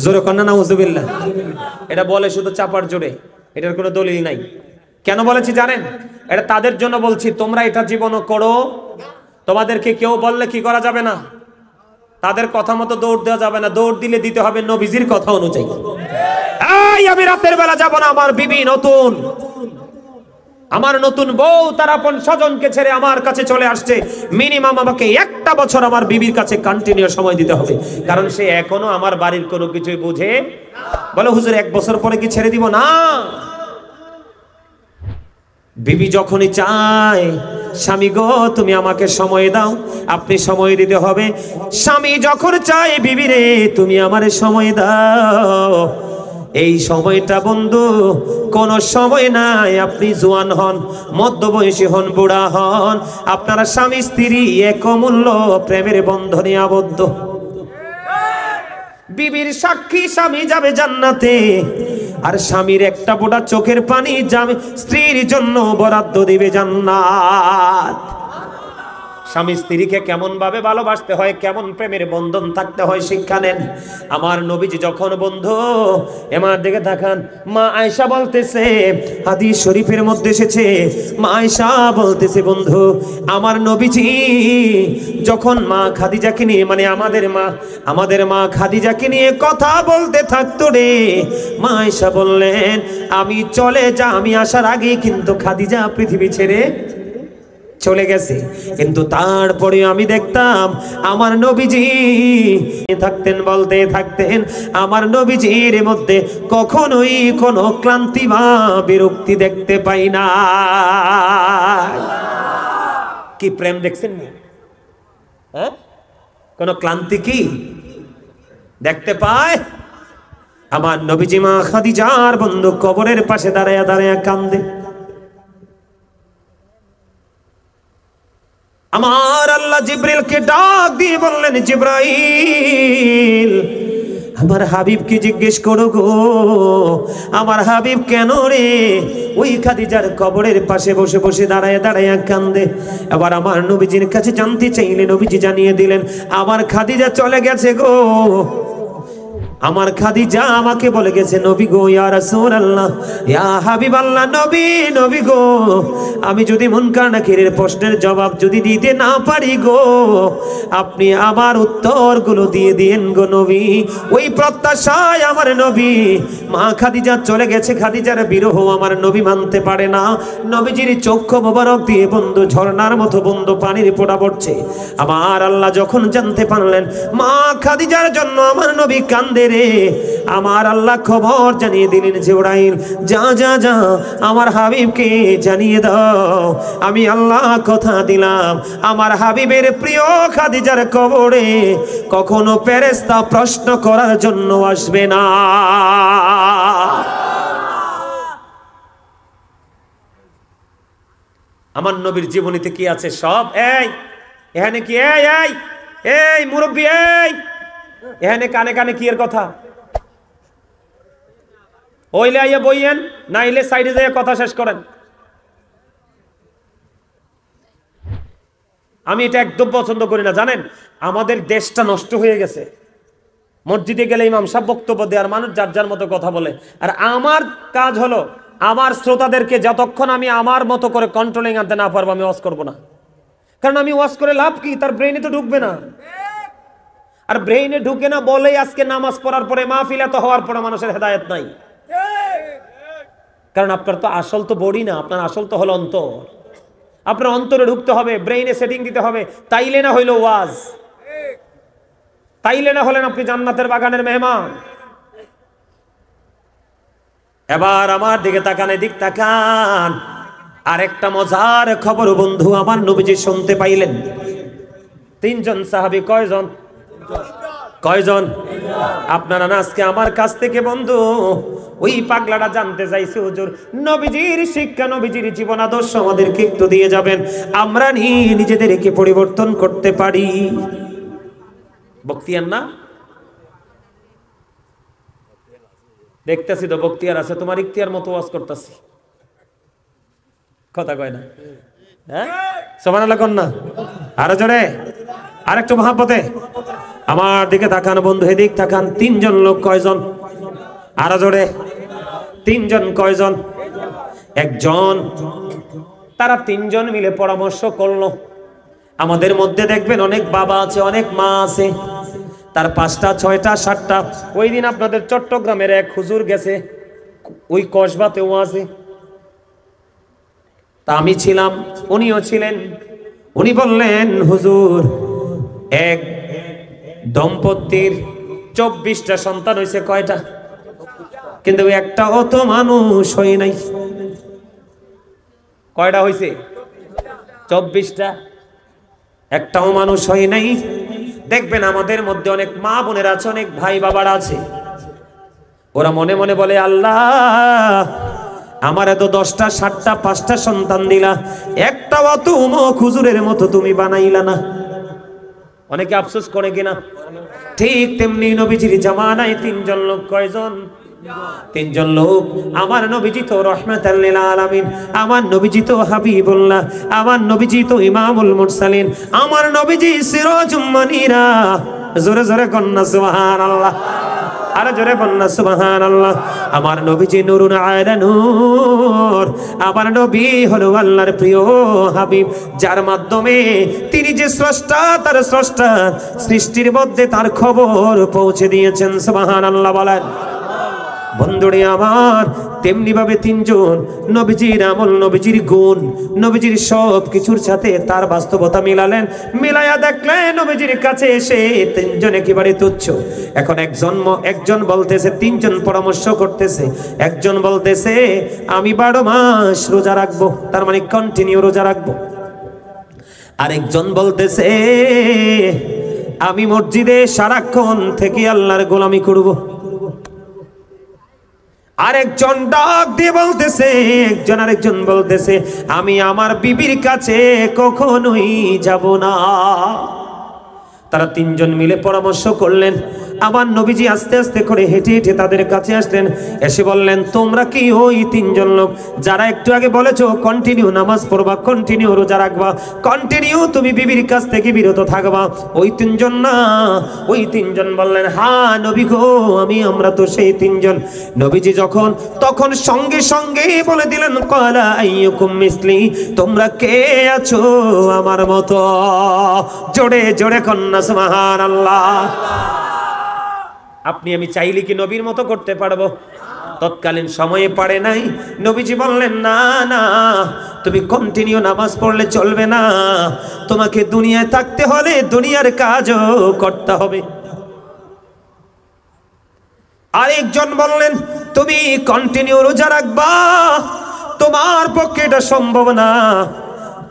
জোরে কন্না নাউজুবিল্লাহ। এটা বলে শুধু চাপার জোরে, এটার কোনো দলিল নাই। কেন বলেছি জানেন? এটা তাদের জন্য বলছি, তোমরা এটা জীবনও করো। তোমাদেরকে কেউ বললে কি করা যাবে না, তাদের কথা মতো দৌড় দেওয়া যাবে না, দৌড় দিলে দিতে হবে নবীজির কথা অনুযায়ী। এই আমি রাতের বেলা যাব না, আমার বিবি নতুন, আমার নতুন বউ তার আপন স্বজনকে ছেড়ে আমার কাছে চলে আসছে, মিনিমাম আমাকে একটা বছর আমার বিবির কাছে কন্টিনিউ সময় দিতে হবে, কারণ সে এখনো আমার বাড়ির কোনো কিছুই বুঝে। বলে হুজুর 1 বছর পরে কি ছেড়ে দিব? না, বিবি যখনই চায় স্বামী গো তুমি আমাকে সময় দাও, আপনি সময় দিতে হবে। স্বামী যখন চায় বিবি রে তুমি আমারে সময় দাও, এই সময়টা বন্ধু কোন সময় নাই। আপনি জোয়ান হন, মধ্যবয়সী হন, বুড়া হন, আপনারা স্বামী স্ত্রী এক অমূল্য প্রেমের বন্ধনে আবদ্ধ। বিবির সাক্ষী স্বামী যাবে জান্নাতে, আর স্বামীর একটা ফোঁটা চোখের পানি যাবে স্ত্রীর জন্য বরাদ্দ দিবে জান্নাত। স্বামী স্ত্রীকে কেমন ভাবে ভালোবাসতে হয়, কেমন প্রেমের বন্ধন থাকতে হয় শিক্ষা নেন। আমার নবীজি যখন বন্ধু এমার দিকে তাকান, মা আয়েশা বলতেছে, হাদিস শরীফের মধ্যে এসেছে, মা আয়েশা বলতেছে বন্ধু আমার নবীজি যখন মা খাদিজাকে নিয়ে, মানে আমাদের মা খাদিজাকে নিয়ে কথা বলতে থাকতো রে, মা আয়েশা বললেন আমি চলে যা, আমি আসার আগেই কিন্তু খাদিজা পৃথিবী ছেড়ে চলে গেছে, কিন্তু তারপরে আমি দেখতাম আমার নবীজি থাকতেন, বলতে থাকতেন, আমার নবীজির মধ্যে কখনোই কোনো ক্লান্তি বা বিরক্তি দেখতে পাই না। কি প্রেম দেখছেন না? হ্যাঁ, কোনো ক্লান্তি কি দেখতে পায়? আমার নবীজি মা খাদিজার বন্ধু কবরের পাশে দাঁড়ায়া দাঁড়ায়া কান্দে। আমার আল্লাহ জিব্রাইলকে ডাক দিয়ে বললেন, জিব্রাইল আমার হাবিবকে জিজ্ঞেস করো গো, আমার হাবিব কেন রে ওই খাদিজার কবরের পাশে বসে বসে দাঁড়ায় দাঁড়ায় কান্দে। আবার আমার নবীজির কাছে জানতে চাইলে নবীজি জানিয়ে দিলেন, আমার খাদিজা চলে গেছে গো, আমার খাদিজা আমাকে বলে গেছে, নবী গো, ইয়া রাসূলুল্লাহ, ইয়া হাবিবাল্লাহ, নবী গো, আমি যদি মুনকার নাকিরের প্রশ্নের জবাব যদি দিতে না পারি গো, আপনি আমার উত্তরগুলো দিয়ে দিয়েন গো নবী। ওই প্রত্যাশায় আমার নবী, মা খাদিজা চলে গেছে, খাদিজার বিরহ আমার নবী মানতে পারে না। নবীজির চক্ষু মোবারক দিয়ে বন্ধু ঝর্ণার মতো বন্ধু পানির ফোঁটা পড়ছে। আমার আল্লাহ যখন জানতে পারলেন মা খাদিজার জন্য আমার নবী কান্দে রে, আমার আল্লাহ খবর জানিয়ে দিলেন, জিবরাইল যা যা যা আমার হাবিবকে জানিয়ে দাও, আমি আল্লাহ কথা দিলাম আমার হাবিবের প্রিয় খাদিজার কবরে কখনো ফেরেশতা প্রশ্ন করার জন্য আসবে না। আমার নবীর জীবনীতে কি আছে সব। এখানে কি এই মুরব্বী, এখানে কানে কানে কি এর কথা, ওইলে আইয়া বইয়েন, নাইলে সাইডে যাইয়া কথা শেষ করেন। আমি এটা একদম পছন্দ করি না, জানেন আমাদের দেশটা নষ্ট হয়ে গেছে। মসজিদে গেলে ইমাম সাহেব বক্তব্য দেয় আর মানুষ যার যার মতো কথা বলে, আর আমার কাজ হলো আমার শ্রোতাদেরকে যতক্ষণ আমি আমার মতো করে কন্ট্রোলিং আনতে না পারবো আমি ওয়াজ করবো না। কারণ আমি ওয়াজ করে লাভ কি, তার ব্রেইনে তো ঢুকবে না, আর ব্রেইনে ঢুকে না বলেই আজকে নামাজ পড়ার পরে মাহফিল এত হওয়ার পরে মানুষের হেদায়েত নাই। কারণ আপনার তো আসল তো বডি না, আপনার আসল তো হলো অন্তর। আপনার অন্তরে ঢুকতে হবে, ব্রেইনে সেটিং দিতে হবে, তাইলে না হইলো ওয়াজ, তাইলে না হলেন আপনি জান্নাতের বাগানের মেহমান। এবার আমার দিকে তাকান, এদিক তাকান, আরেকটা মজার খবর বন্ধু আমার নবীজি শুনতে পাইলেন। 3 জন সাহাবী, কয়জন? আপনারা না আজকে আমার কাছ থেকে বন্ধু ওই পাগলাটা জানতে চাইছে, হুজুর নবীজির শিক্ষা, নবীজির জীবন আদর্শ আমাদেরকে একটু দিয়ে যাবেন, আমরা নিজেদেরকে পরিবর্তন করতে পারি। বক্তিয়ার না দেখতেছি তো, বক্তিয়ার আছে, তোমার ইখতিয়ার মতো ওয়াজ করতেছি, কথা কয় না? হ্যাঁ সুবহানাল্লাহ কোন না, আরো জোরে আরেকটু মহাব্বতে আমার দিকে তাকান বন্ধু, এদিক তাকান। তিনজন লোক কয়জন? আরো জোরে, তিনজন কয়জন? একজন। তারা তিনজন মিলে পরামর্শ করলো। আমাদের মধ্যে দেখবেন অনেক বাবা আছে, অনেক মা আছে, তার 5টা 6টা 7টা। ওই দিন আপনাদের চট্টগ্রামের এক হুজুর গেছে, ওই কসবাতেও আছে, তা আমি ছিলাম, উনিও ছিলেন। উনি বললেন, হুজুর, এক দম্পতির 24টা সন্তান হয়েছে। কয়টা? কিন্তু একটাও তো মানুষ হয় নাই। কয়টা হয়েছে? 24টা। একটাও মানুষ হয় নাই। দেখবেন আমাদের মধ্যে অনেক মা বোনের আছে, অনেক ভাই বাবার আছে, ওরা মনে মনে বলে, আল্লাহ আমার এত 10টা 7টা 5টা সন্তান দিলা, একটাও তো অমুক হুজুরের মতো তুমি বানাইলা না। অনেকে আফসোস করে কিনা? ঠিক তেমনি নবীজির জামানায় তিনজন লোক। কয়জন? তিনজন লোক। আমার নবীজি তো রাহমাতাল লিল আলামিন, আমার নবীজি তো হাবিবুল্লাহ, আমার নবীজি তো ইমামুল মুরসালিন, আমার নবীজি সিরাজুম মুনিরা। জোরে জোরে কন্না সুবহানাল্লাহ, আরে জোরে কন্না সুবহানাল্লাহ। আমার নবীজি নূরুন আলা নূর, আমার নবী হলো আল্লাহর প্রিয় হাবিব, যার মাধ্যমে তিনি যে স্রষ্টা, তার স্রষ্টা সৃষ্টির মধ্যে তার খবর পৌঁছে দিয়েছেন। সুবহানাল্লাহ বলেন। বন্ধুরে আমার, তেমনি ভাবে তিনজন নবীজির আমল, নবীজির গুণ, নবীজির সব কিছুর সাথে তার বাস্তবতা মিলালেন। মিলাইয়া দেখলেন নবীজির কাছে এসে তিনজন একেবারে তুচ্ছ। এখন একজন বলতেছে, তিনজন পরামর্শ করতেছে, একজন বলতেছে আমি 12 মাস রোজা রাখবো, তার মানে কন্টিনিউ রোজা রাখবো। আরেকজন বলতেছে আমি মসজিদে সারাক্ষণ থেকে আল্লাহর গোলামি করব। আরেকজন ডাক দিয়ে বলতেছে, আরেকজন বলতেছে আমি আমার বিবির কাছে কখনোই যাব না। তারা তিনজন মিলে পরামর্শ করলেন। আমার নবীজি আস্তে আস্তে করে হেঁটে হেঁটে তাদের কাছে আসলেন, এসে বললেন, তোমরা কি ওই তিনজন লোক যারা একটু আগে বলেছো কন্টিনিউ নামাজ পড়বা, কন্টিনিউ রোজা রাখবা, কন্টিনিউ তুমি বিবির কাছ থেকে বিরত থাকবা, ওই তিনজন না? ওই তিনজন বললেন, হ্যাঁ নবী গো, আমরা তো সেই তিনজন। নবীজি তখন সঙ্গে সঙ্গে বলে দিলেন, ক্বালা আইয়ুকুম মিসলি, তোমরা কে আছো আমার মতো? জোরে জোরে কন্না সুবহানাল্লাহ। আপনি আমি চাইলে কি নবীর মতো করতে পারবো? তৎকালীন সময়ে পারে নাই। নবীজি বললেন, না না, তুমি কন্টিনিউ নামাজ পড়লে চলবে না, তোমাকে দুনিয়ায় থাকতে হলে দুনিয়ার কাজও করতে হবে। আরেকজন বললেন, তুমি কন্টিনিউ রোজা রাখবা, তোমার পক্ষে এটা সম্ভব না,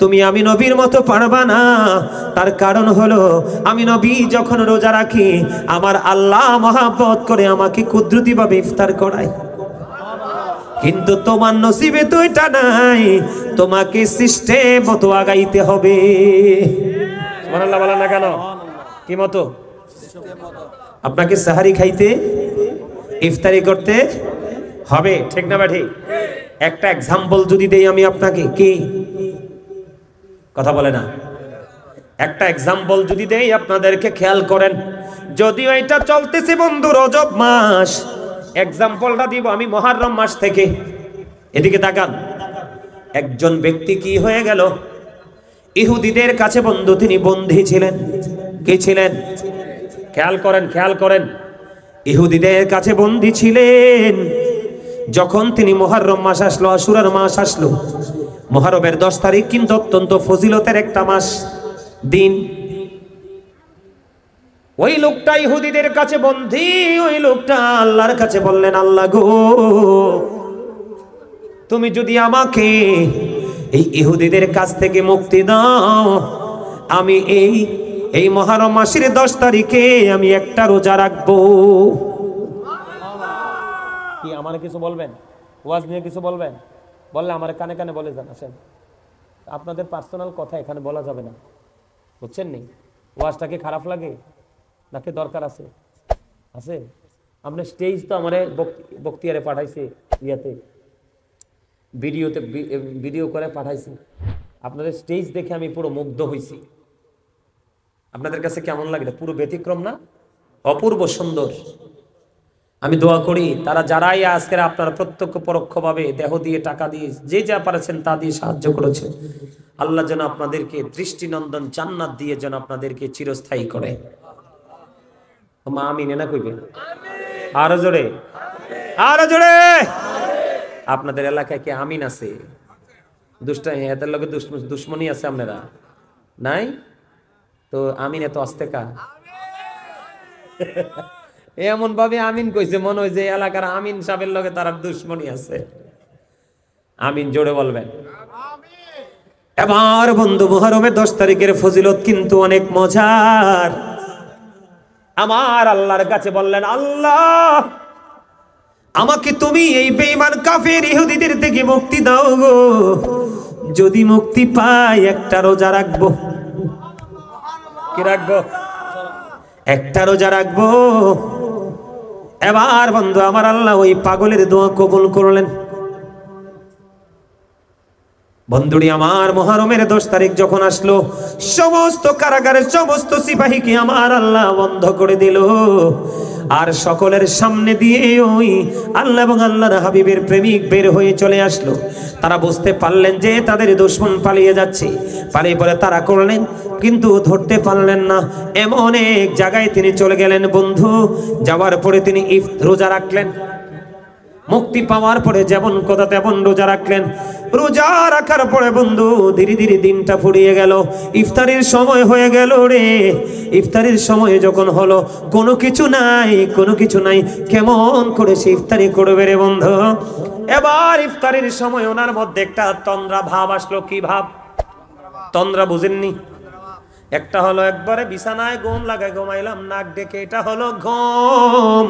তুমি আমি নবীর মতো পারবা না। তার কারণ হলো আমি নবী যখন রোজা রাখি, আমার আল্লাহ মহব্বত করে আমাকে কুদরতি ভাবে ইফতার করায়, কিন্তু তোমার নসিবে তো এটা নাই, তোমাকে সিস্টেম মতো আগাইতে হবে। সুবহানাল্লাহ বলেন না কেন? কি মতো? আপনাকে সাহারি খাইতে, ইফতারি করতে হবে, ঠিক না বা ঠিক? একটা এক্সাম্পল যদি দেই আমি আপনাকে, কি কথা বলে না? একটা এক্সাম্পল যদি দেই আপনাদেরকে, খেয়াল করেন। যদিও এটা চলতেছে বন্ধু রজব মাস, এক্সাম্পলটা দিব আমি মুহররম মাস থেকে। এদিকে তাকান। একজন ব্যক্তি কি হয়ে গেল? ইহুদিদের কাছে বন্ধু তিনি বন্দী ছিলেন। কি ছিলেন? খেয়াল করেন, খেয়াল করেন। ইহুদিদের কাছে বন্দী ছিলেন। যখন তিনি মুহররম মাস আসলো, আশুরার মাস আসলো, মুহররমের 10 তারিখ কিন্তু অত্যন্ত ফজিলতের একটা মাস, দিন। ওই লোকটা ইহুদিদের কাছে বন্দী, ওই লোকটা আল্লাহর কাছে বললেন, আল্লাহ গো, তুমি যদি আমাকে এই ইহুদিদের কাছ থেকে মুক্তি দাও, আমি এই মুহররম মাসের 10 তারিখে আমি একটা রোজা রাখবো। কি আমার কিছু বলবেন? ওয়াজ নিয়ে কিছু বলবেন? বললে আমার কানে কানে বলে যান। আসেন, আপনাদের পার্সোনাল কথা এখানে বলা যাবে না, বুঝছেন? নি ওয়াজটাকে খারাপ লাগে নাকি দরকার আছে? আছে। আমরা স্টেজ তো আমার বক্তিয়ারে পাঠাইছে, ইয়াতে ভিডিও করে পাঠাইছি। আপনাদের স্টেজ দেখে আমি পুরো মুগ্ধ হয়েছি। আপনাদের কাছে কেমন লাগে? পুরো ব্যতিক্রম না? অপূর্ব সুন্দর। আমি দোয়া করি তারা যারাই আজকের আপনারা প্রত্যক্ষ পরোক্ষভাবে দেহ দিয়ে টাকা দিয়ে যে যা পারেছেন তা দিয়ে সাহায্য করেছেন, আল্লাহ যেন আপনাদেরকে দৃষ্টিনন্দন জান্নাত দিয়ে যেন আপনাদেরকে চিরস্থায়ী করে। আমিন না কইবে? আরো জোরে, আরো জোরে। আপনাদের এলাকায় কি আমিন আছে? এদের লোকের দুশ্মনী আছে আপনারা নাই তো? আমিন এত আস্তে কা এমন ভাবে আমিন কইছে মনে হয় যে এলাকার আমিন সাহেবের লগে তার দুশ্মনী আছে। আমিন জোরে বলবেন। এবার বন্ধু, মুহররমের 10 তারিখের ফজিলত কিন্তু অনেক মজার। আমার আল্লাহর কাছে বললেন, আল্লাহ আমাকে তুমি এই বেঈমান কাফের ইহুদিদের থেকে মুক্তি দাও গো। যদি মুক্তি পাই একটা রোজা রাখবো। কি রাখবো? একটা রোজা রাখবো। এবার বন্ধু আমার আল্লাহ ওই পাগলের দোয়া কবুল করলেন। বন্ধুরি আমার, মুহররমের 10 তারিখ যখন আসলো, সমস্ত কারাগারের সমস্ত সিপাহীকে আমার আল্লাহ বন্ধ করে দিল। আর সকলের সামনে দিয়ে ওই আল্লাহ এবং আল্লাহর হাবিবের প্রেমিক বের হয়ে চলে আসলো। তারা বুঝতে পারলেন যে তাদের দুশমন পালিয়ে যাচ্ছে। পালিয়ে পরে তারা করলেন, কিন্তু ধরতে পারলেন না। এমন এক জায়গায় তিনি চলে গেলেন বন্ধু। যাওয়ার পরে তিনি রোজা রাখলেন। মুক্তি পাওয়ার পরে যেমন কথা তেমন রোজা রাখলেন। রোজা রাখার পরে বন্ধু ধীরে ধীরে দিনটা ফুরিয়ে গেল। ইফতারির সময় হয়ে গেল রে। ইফতারির সময় যখন হলো, কোনো কিছু নাই, কোনো কিছু নাই। কেমন করে সে ইফতারি করবে রে বন্ধু? এবার ইফতারির সময় ওনার মধ্যে একটা তন্দ্রা ভাব আসলো। কি ভাব? তন্দ্রা বুঝেননি? একটা হলো একবারে বিছানায় ঘুম লাগায় ঘুমাইলাম নাক ডেকে, এটা হলো ঘুম।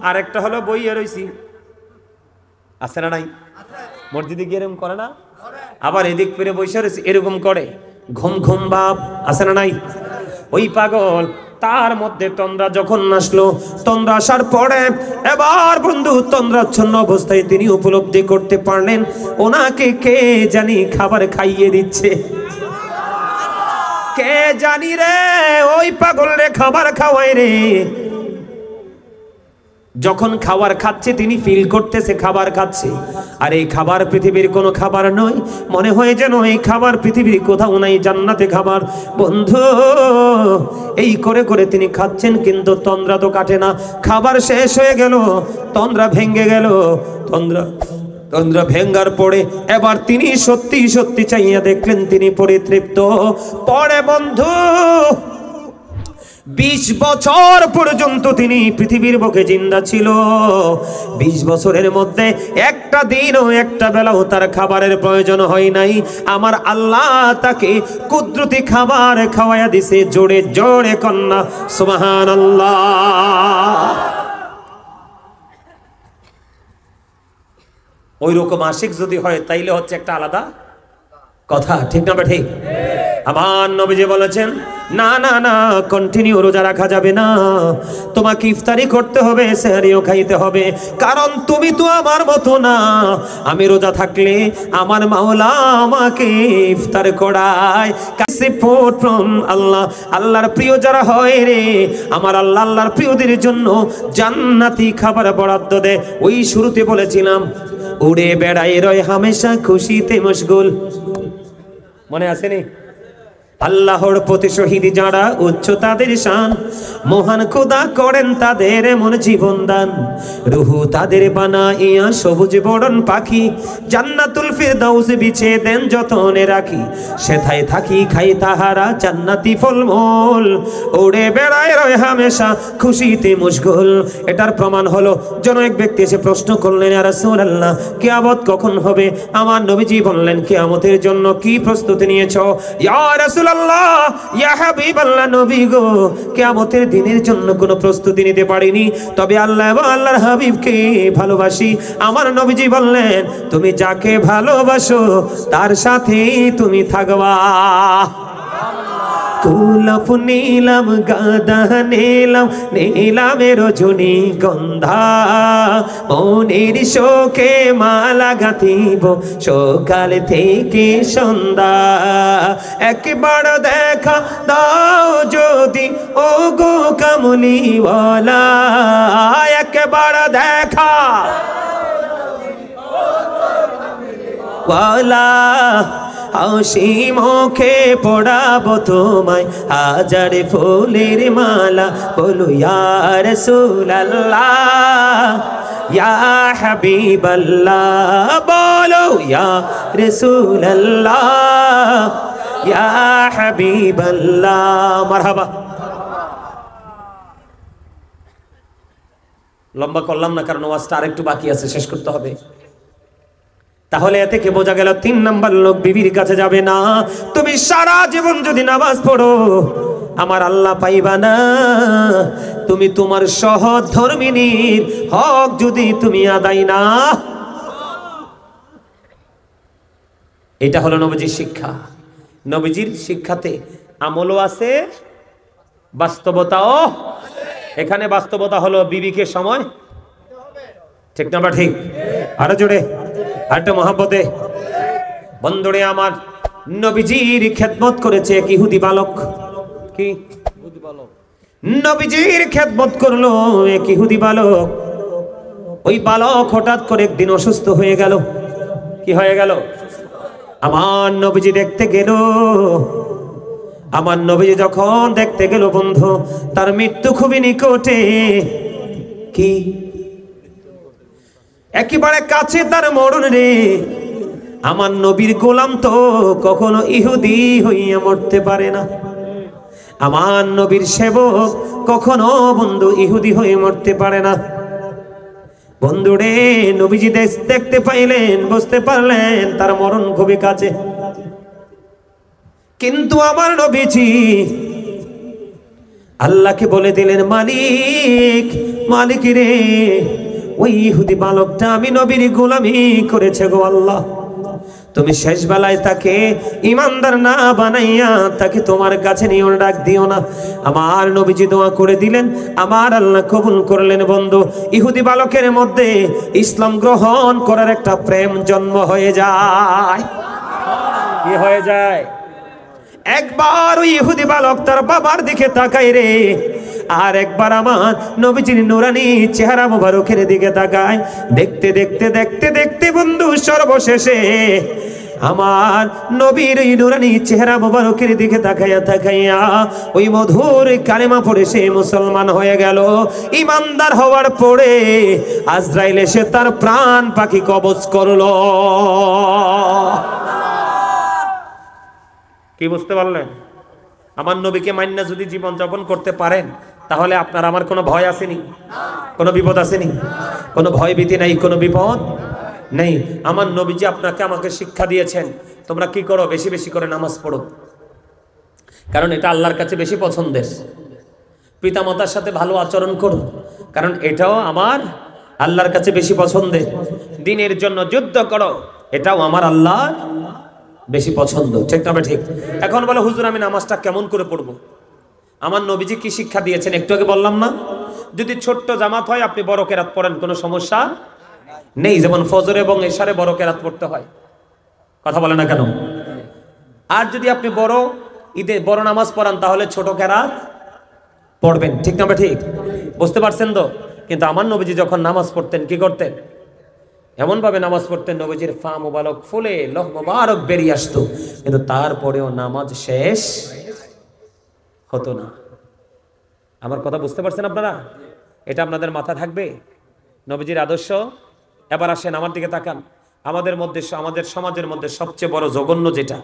আর একটা হলো বইয়ে রইছি। আছে না নাই? মসজিদে গিয়ে এরকম করে না? আবার এদিক ফিরে বসে রয়েছে, এরকম করে। ঘুম ঘুম ভাব আছে না নাই? ওই পাগল তার মধ্যে তন্দ্রা যখন আসলো, তন্দ্রা আসার পরে এবার বন্ধু তন্দ্রাচ্ছন্ন অবস্থায় তিনি উপলব্ধি করতে পারলেন ওনাকে কে জানি খাবার খাইয়ে দিচ্ছে। কে জানি রে, ওই পাগল রে খাবার খাওয়াই রে। যখন খাবার খাচ্ছে তিনি ফিল করতেছে খাবার খাচ্ছে। আর এই খাবার পৃথিবীর কোনো খাবার নয়। মনে হয় যেন এই খাবার পৃথিবীর কোথাও নাই, জান্নাতে খাবার। বন্ধু এই করে করে তিনি খাচ্ছেন, কিন্তু তন্দ্রা তো কাটে না। খাবার শেষ হয়ে গেল, তন্দ্রা ভেঙে গেল। তন্দ্রা ভেঙ্গার পরে এবার তিনি সত্যি সত্যি চাইয়া দেখলেন তিনি পরিতৃপ্ত। পরে বন্ধু 20 বছর পর্যন্ত তিনি পৃথিবীর বুকে জিন্দা ছিল। 20 বছরের মধ্যে একটা দিনও একটা বেলাও তার খাবারের প্রয়োজন হয় নাই। আমার আল্লাহ তাকে কুদরতি খাবার খাওয়াইয়া দিছে। জোরে জোরে কন্যা সুবহানাল্লাহ। ওই রকম আশিক যদি হয় তাইলে হচ্ছে একটা আলাদা কথা। ঠিক না ঠিক? আমার নবীজি বলেছেন, না না না, কন্টিনিউ রোজা রাখা যাবে না। তোমাকে ইফতারি করতে হবে, সেহরিও খাইতে হবে। কারণ তুমি তো আমার মতো না। আমি রোজা থাকলে আমার মাওলা আমাকে ইফতার করায়। সাপোর্ট ফ্রম আল্লাহ। আল্লাহর প্রিয় যারা হয় রে, আমার আল্লাহ আল্লাহর প্রিয়দের জন্য জান্নাতি খাবার বরাদ্দ দেয়। ওই শুরুতে বলেছিলাম, উড়ে বেড়াই রয় হামেশা খুশিতে মশগুল। মনে আছে নি? আল্লাহর প্রতি শহীদ যারা, উচ্চ তাদের শান। মহান খোদা করেন তাদের এমন জীবন দান। রুহু তাদের বানাইয়া সবুজ বরণ পাখি। জান্নাতুল ফিরদাউস বিছে দেন যতনে রাখি। সেথায় থাকি খাই তাহারা জান্নাতি ফলমূল। উড়ে বেড়ায় রয় হামেশা খুশিতে মশগুল। এটার প্রমাণ হলো, যেন এক ব্যক্তি এসে প্রশ্ন করলেন, ইয়া রাসূলুল্লাহ কিয়ামত কখন হবে? আমার নবীজি বললেন, কিয়ামতের জন্য কি প্রস্তুতি নিয়েছো? ইয়া রাসূল আল্লাহ, ইয়া হাবিবাল্লাহ, নবী গো, কিয়ামতের দিনের জন্য কোনো প্রস্তুতি নিতে পারিনি, তবে আল্লাহ এবং আল্লাহর হাবিবকে ভালোবাসি। আমার নবীজি বললেন, তুমি যাকে ভালোবাসো তার সাথেই তুমি থাকবা। কুলফ নীলাম গাদা নীলাম নীলামের রজনী গন্ধা মনের শোকে মালা গাঁথিব সকাল থেকে সন্ধ্যা একবার দেখা দাও যদি ও গো কামলিওয়ালা একবার দেখা ওয়ালা হাসি মুখে পড়াবো তোমায় হাজার ফুলের মালা বলো ইয়া রাসূলুল্লাহ ইয়া হাবিবাল্লাহ বলো ইয়া রাসূলুল্লাহ ইয়া হাবিবাল্লাহ মারহাবা। লম্বা করলাম না কারণ ওয়াজটা আরেকটু বাকি আছে, শেষ করতে হবে। তাহলে এ থেকে বোঝা গেল 3 নাম্বার লোক বিবির কাছে যাবে না। তুমি সারা জীবন যদি নামাজ পড়ো আমার আল্লাহ পাইবা না। তুমি তোমার সহধর্মিনীর হক যদি তুমি আদায় না, এটা হলো নবীজির শিক্ষা। নবীজির শিক্ষাতে আমলও আছে, বাস্তবতাও। এখানে বাস্তবতা হলো বিবিকে সময়, ঠিক না বা ঠিক? আরো জোরে, আরেকটা মহাব্বতে। বন্ধুরে আমার, নবীজির খেদমত করেছে এক ইহুদি বালক। কি নবীজির খেদমত করলো এক ইহুদি বালক। ওই বালক হঠাৎ করে একদিন অসুস্থ হয়ে গেল। কি হয়ে গেল? আমার নবীজি দেখতে গেল। আমার নবীজি যখন দেখতে গেল বন্ধু, তার মৃত্যু খুবই নিকটে। কি একেবারে কাছে তার মরণ রে। আমার নবীর গোলাম তো কখনো ইহুদি হইয়া মরতে পারে না। আমার নবীর সেবক কখনো বন্ধু ইহুদি হয়ে মরতে পারে না। বন্ধুরে নবীজি দেখতে পাইলেন, বুঝতে পারলেন তার মরণ খুবই কাছে। কিন্তু আমার নবীজি আল্লাহকে বলে দিলেন, মালিক মালিক রে, ওই ইহুদি বালকটা আমি নবীর গোলামি করেছে গো আল্লাহ, তুমি শেষ বেলায় তাকে ইমানদার না বানাইয়া তাকে তোমার কাছে নিয়ে ডাক দিও না। আমার নবীজি দোয়া করে দিলেন, আমার আল্লাহ কবুল করলেন। বন্ধু, ইহুদি বালকের মধ্যে ইসলাম গ্রহণ করার একটা প্রেম জন্ম হয়ে যায়। কি হয়ে যায়? একবার ওই ইহুদি বালক তার বাবার দিকে তাকায় রে, আর একবার আমার নবীজির নুরানি চেহারা মুবারকের দিকে তাকায়। দেখতে দেখতে দেখতে দেখতে বন্ধু সর্বশেষে আমার নবীর এই নুরানি চেহারা মুবারকের দিকে তাকাইয়া ওই মধুর কালেমা পড়ে সে মুসলমান হয়ে গেল। ইমানদার হওয়ার পরে আজরাইল এসে তার প্রাণ পাখি কবজ করলো। কি বুঝতে পারলেন? আমার নবীকে মান্না যদি জীবন যাপন করতে পারেন, তাহলে আপনার আমার কোনো ভয় আসেনি, কোনো বিপদ আসেনি, কোনো ভয় ভীতি নাই, কোনো বিপদ নেই। আমার নবীজি আপনাকে আমাকে শিক্ষা দিয়েছেন, তোমরা কি করো? বেশি বেশি করে নামাজ পড়ো, কারণ এটা আল্লাহর কাছে বেশি পছন্দের। পিতামাতার সাথে ভালো আচরণ করো, কারণ এটাও আমার আল্লাহর কাছে বেশি পছন্দের। দ্বীনের জন্য যুদ্ধ করো, এটাও আমার আল্লাহর বেশি পছন্দ। ঠিক না ঠিক? এখন বলে হুজুর আমি নামাজটা কেমন করে পড়বো? আমার নবীজি কি শিক্ষা দিয়েছেন একটু আগে বললাম না? যদি ছোট্ট জামাত হয় আপনি বড় কেরাত পড়েন, কোনো সমস্যা নেই। যেমন ফজর এবং এশারে বড় কেরাত পড়তে হয়, কথা বলে না কেন? আর যদি আপনি বড় ঈদে বড় নামাজ পড়ান, তাহলে ছোট কেরাত পড়বেন। ঠিক না ঠিক? বুঝতে পারছেন তো? কিন্তু আমার নবীজি যখন নামাজ পড়তেন কি করতেন? এমন ভাবে নামাজ পড়তেন নবীজির ফা মুবারক ফুলে লহ মুবারক বেরিয়ে আসতো, কিন্তু তারপরেও নামাজ শেষ হতো না। আমার কথা বুঝতে পারছেন আপনারা? এটা আপনাদের মাথা থাকবে, নবীজির আদর্শ। এবার আসেন আমার দিকে তাকান। আমাদের মধ্যে, আমাদের সমাজের মধ্যে সবচেয়ে বড় জঘন্য যেটা,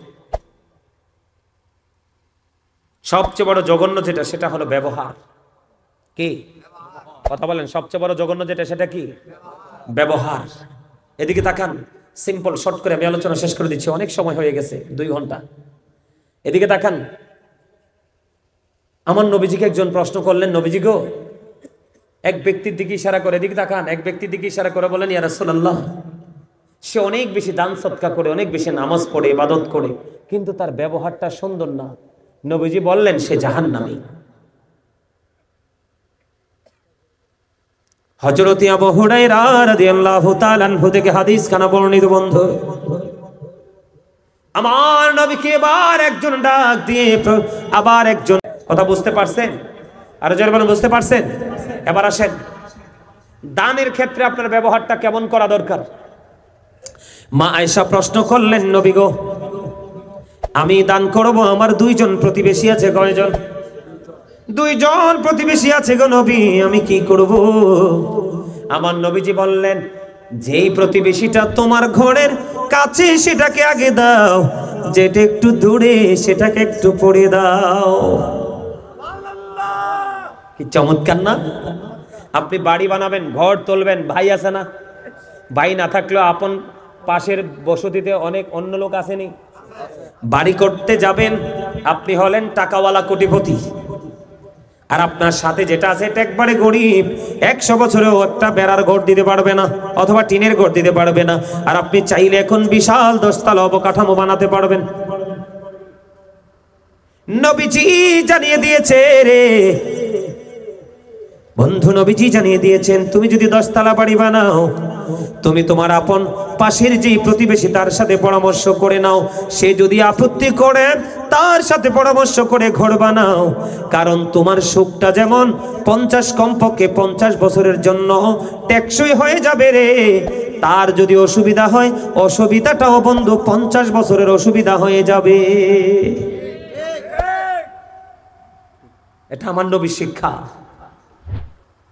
সবচেয়ে বড় জঘন্য যেটা, সেটা হলো ব্যবহার। কি কথা বলেন? সবচেয়ে বড় জঘন্য যেটা, সেটা কি? ব্যবহার। এদিকে তাকান, সিম্পল শর্ট করে আমি আলোচনা শেষ করে দিচ্ছি, অনেক সময় হয়ে গেছে, 2 ঘন্টা। এদিকে তাকান, আমার নবীজিকে একজন প্রশ্ন করলেন, নবীজি গো, এক ব্যক্তির দিকে ইশারা করে, এদিকে তাকান, এক ব্যক্তির দিকে ইশারা করে বলেন, ইয়া রাসূলুল্লাহ, সে অনেক বেশি দান সদকা করে, অনেক বেশি নামাজ পড়ে, ইবাদত করে, কিন্তু তার ব্যবহারটা সুন্দর না। নবীজি বললেন সে জাহান্নামী। হযরত আবু হুরায়রা রাদিয়াল্লাহু তাআলা আনহু থেকে হাদিস খানা বর্ণিত বন্ধু, আমার নবীকে এবার একজন ডাক দিয়ে আবার একজন, কথা বুঝতে পারছেন? আর যারা বলেন বুঝতে পারছেন? এবার আসেন, দানের ক্ষেত্রে আপনার ব্যবহারটা কেমন করা দরকার। মা আয়েশা প্রশ্ন করলেন, নবী গো, আমি দান করব, আমার দুইজন প্রতিবেশী আছে। কয়জন? দুইজন প্রতিবেশী আছে গো নবী, আমি কি করব? আমার নবীজি বললেন, যেই প্রতিবেশীটা তোমার ঘরের কাছে সেটাকে আগে দাও, যেটা একটু দূরে সেটাকে একটু পরে দাও। কি চমৎকার না? আপনি বাড়ি বানাবেন, ঘর তুলবেন, ভাই আছে না? ভাই না থাকলেও আপন পাশের বসতিতে অনেক অন্য লোক আসেনি? বাড়ি করতে যাবেন, আপনি হলেন টাকাওয়ালা কোটিপতি, আর আপনার সাথে যেটা আছে এটা একবারে গরিব, 100 বছরেও একটা বেড়ার ঘর দিতে পারবে না, অথবা টিনের ঘর দিতে পারবে না। আর আপনি চাইলে এখন বিশাল 10 তলা অবকাঠামো বানাতে পারবেন। নবীজি জানিয়ে দিয়েছে রে বন্ধু, নবীজি জানিয়ে দিয়েছেন, তুমি যদি 10 তলা বাড়ি বানাও, তুমি তোমার আপন পাশের যে প্রতিবেশী তার সাথে পরামর্শ করে নাও, সে যদি আপত্তি করে তার সাথে পরামর্শ করে ঘর বানাও। কারণ তোমার সুখটা যেমন 50 কমপক্ষে 50 বছরের জন্য টেকসই হয়ে যাবে রে, তার যদি অসুবিধা হয়, অসুবিধাটাও বন্ধু 50 বছরের অসুবিধা হয়ে যাবে। এটা আমার নবীর শিক্ষা।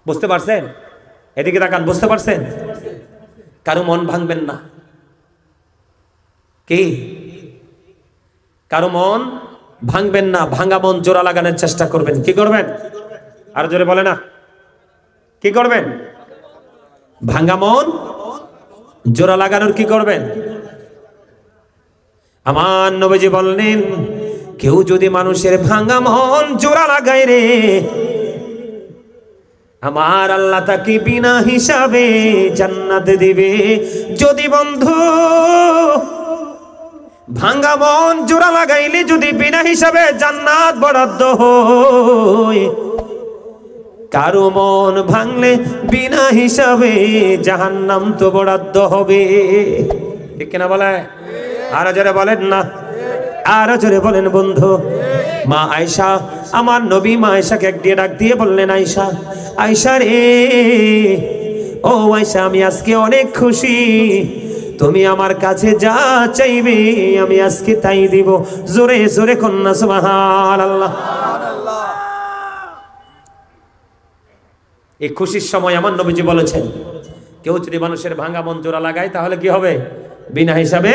বুঝতে পারছেন? এদিকে তাকান, বুঝতে পারছেন? কারো মন ভাঙবেন না। কি? কারো মন ভাঙবেন না, ভাঙা মন জোড়া লাগানোর চেষ্টা করবেন। কি করবেন? আর জোরে বলে না, কি করবেন? ভাঙা মন জোড়া লাগানোর কি করবেন? আমার নবীজি বললেন, কেউ যদি মানুষের ভাঙা মন জোড়া লাগায় রে, আমার আল্লাহ তাকে বিনা হিসাবে জান্নাত দিবে। যদি বন্ধু ভাঙা মন জোড়া লাগাইলে যদি বিনা হিসাবে জান্নাত বরাদ্দ হয়, কারো মন ভাঙলে বিনা হিসাবে জাহান্নাম তো বরাদ্দ হবে। ঠিক কিনা বলে? আর জোরে বলেন না, আর জোরে বলেন বন্ধু। মা আয়েশা, আমার নবী মা আয়েশাকে একদিকে ডাক দিয়ে বললেন, আয়েশা, আয়েশা রে, ও আয়েশা, আমি আজকে অনেক খুশি, তুমি আমার কাছে যা চাইবে আমি আজকে তাই দিব। জোরে জোরে কন্যা সুবহানাল্লাহ। এই খুশির সময় আমার নবীজি বলেছেন, কেউ যদি মানুষের ভাঙা মন জোড়া লাগায় তাহলে কি হবে? বিনা হিসাবে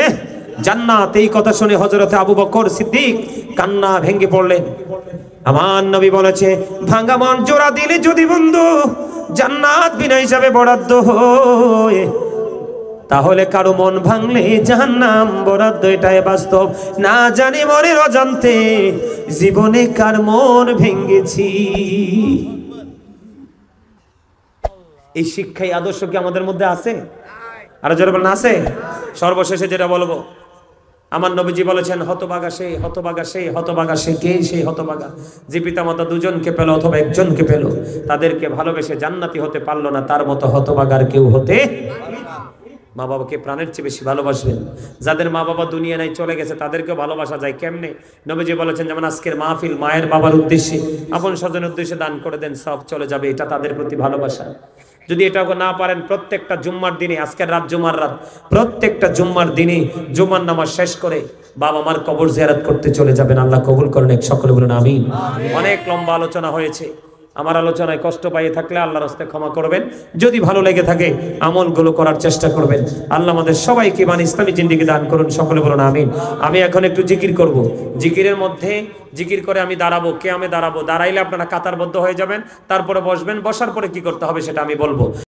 জান্নাত। এই কথা শুনে হযরতে আবু বকর সিদ্দিক কান্না ভেঙে পড়লেন। আমার নবী বলেছে, ভাঙা মন জোড়া দিলে যদি বন্ধু জান্নাত বিনা হিসাবে বরাদ্দ হয়, তাহলে কারো মন ভাঙলে জাহান্নাম বরাদ্দ। এটাই বাস্তব। না জানি মনের অজান্তে জীবনে কার মন ভেঙেছি। এই শিক্ষাই আদর্শ কি আমাদের মধ্যে আছে? আর যারা বলেন আছে। সর্বশেষে যেটা বলবো, আমার নবীজি বলেছেন, হতভাগা সে, হতভাগা সে, হতভাগা সে। কে সেই হতভাগা? যে পিতামাতা দুজনকে পেল অথবা একজনকে পেল, তাদেরকে ভালোবেসে জান্নাতি হতে পারলো না, তার মতো হতভাগার কেউ হতে। মা বাবাকে প্রাণের চেয়ে বেশি ভালোবাসবেন। যাদের মা বাবা দুনিয়া নাই, চলে গেছে, তাদেরকেও ভালোবাসা যায় কেমনে? নবীজি বলেছেন, যেমন আজকের মাহফিল মায়ের বাবার উদ্দেশ্যে, আপন স্বজনের উদ্দেশ্যে দান করে দেন, সব চলে যাবে, এটা তাদের প্রতি ভালোবাসা। যদি এটাও না পারেন, প্রত্যেকটা জুম্মার দিনে, আজকের রাত জুম্মার রাত, প্রত্যেকটা জুম্মার দিনে জুম্মার নামাজ শেষ করে বাবা মার কবর জিয়ারত করতে চলে যাবেন। আল্লাহ কবুল করেন। এক সকলে বলুন আমিন। অনেক লম্বা আলোচনা হয়েছে, আমার আলোচনায় কষ্ট পাইয়ে থাকলে আল্লাহর রাস্তায় ক্ষমা করবেন। যদি ভালো লেগে থাকে আমলগুলো করার চেষ্টা করবেন। আল্লাহ আমাদের সবাইকে মানে ইসলামী জিন্দেগি দান করুন। সকলে বলুন আমিন। আমি এখন একটু জিকির করব। জিকিরের মধ্যে জিকির করে আমি দাঁড়াবো, কে আমি দাঁড়াবো, দাঁড়াইলে আপনারা কাতারবদ্ধ হয়ে যাবেন, তারপরে বসবেন, বসার পরে কি করতে হবে সেটা আমি বলবো।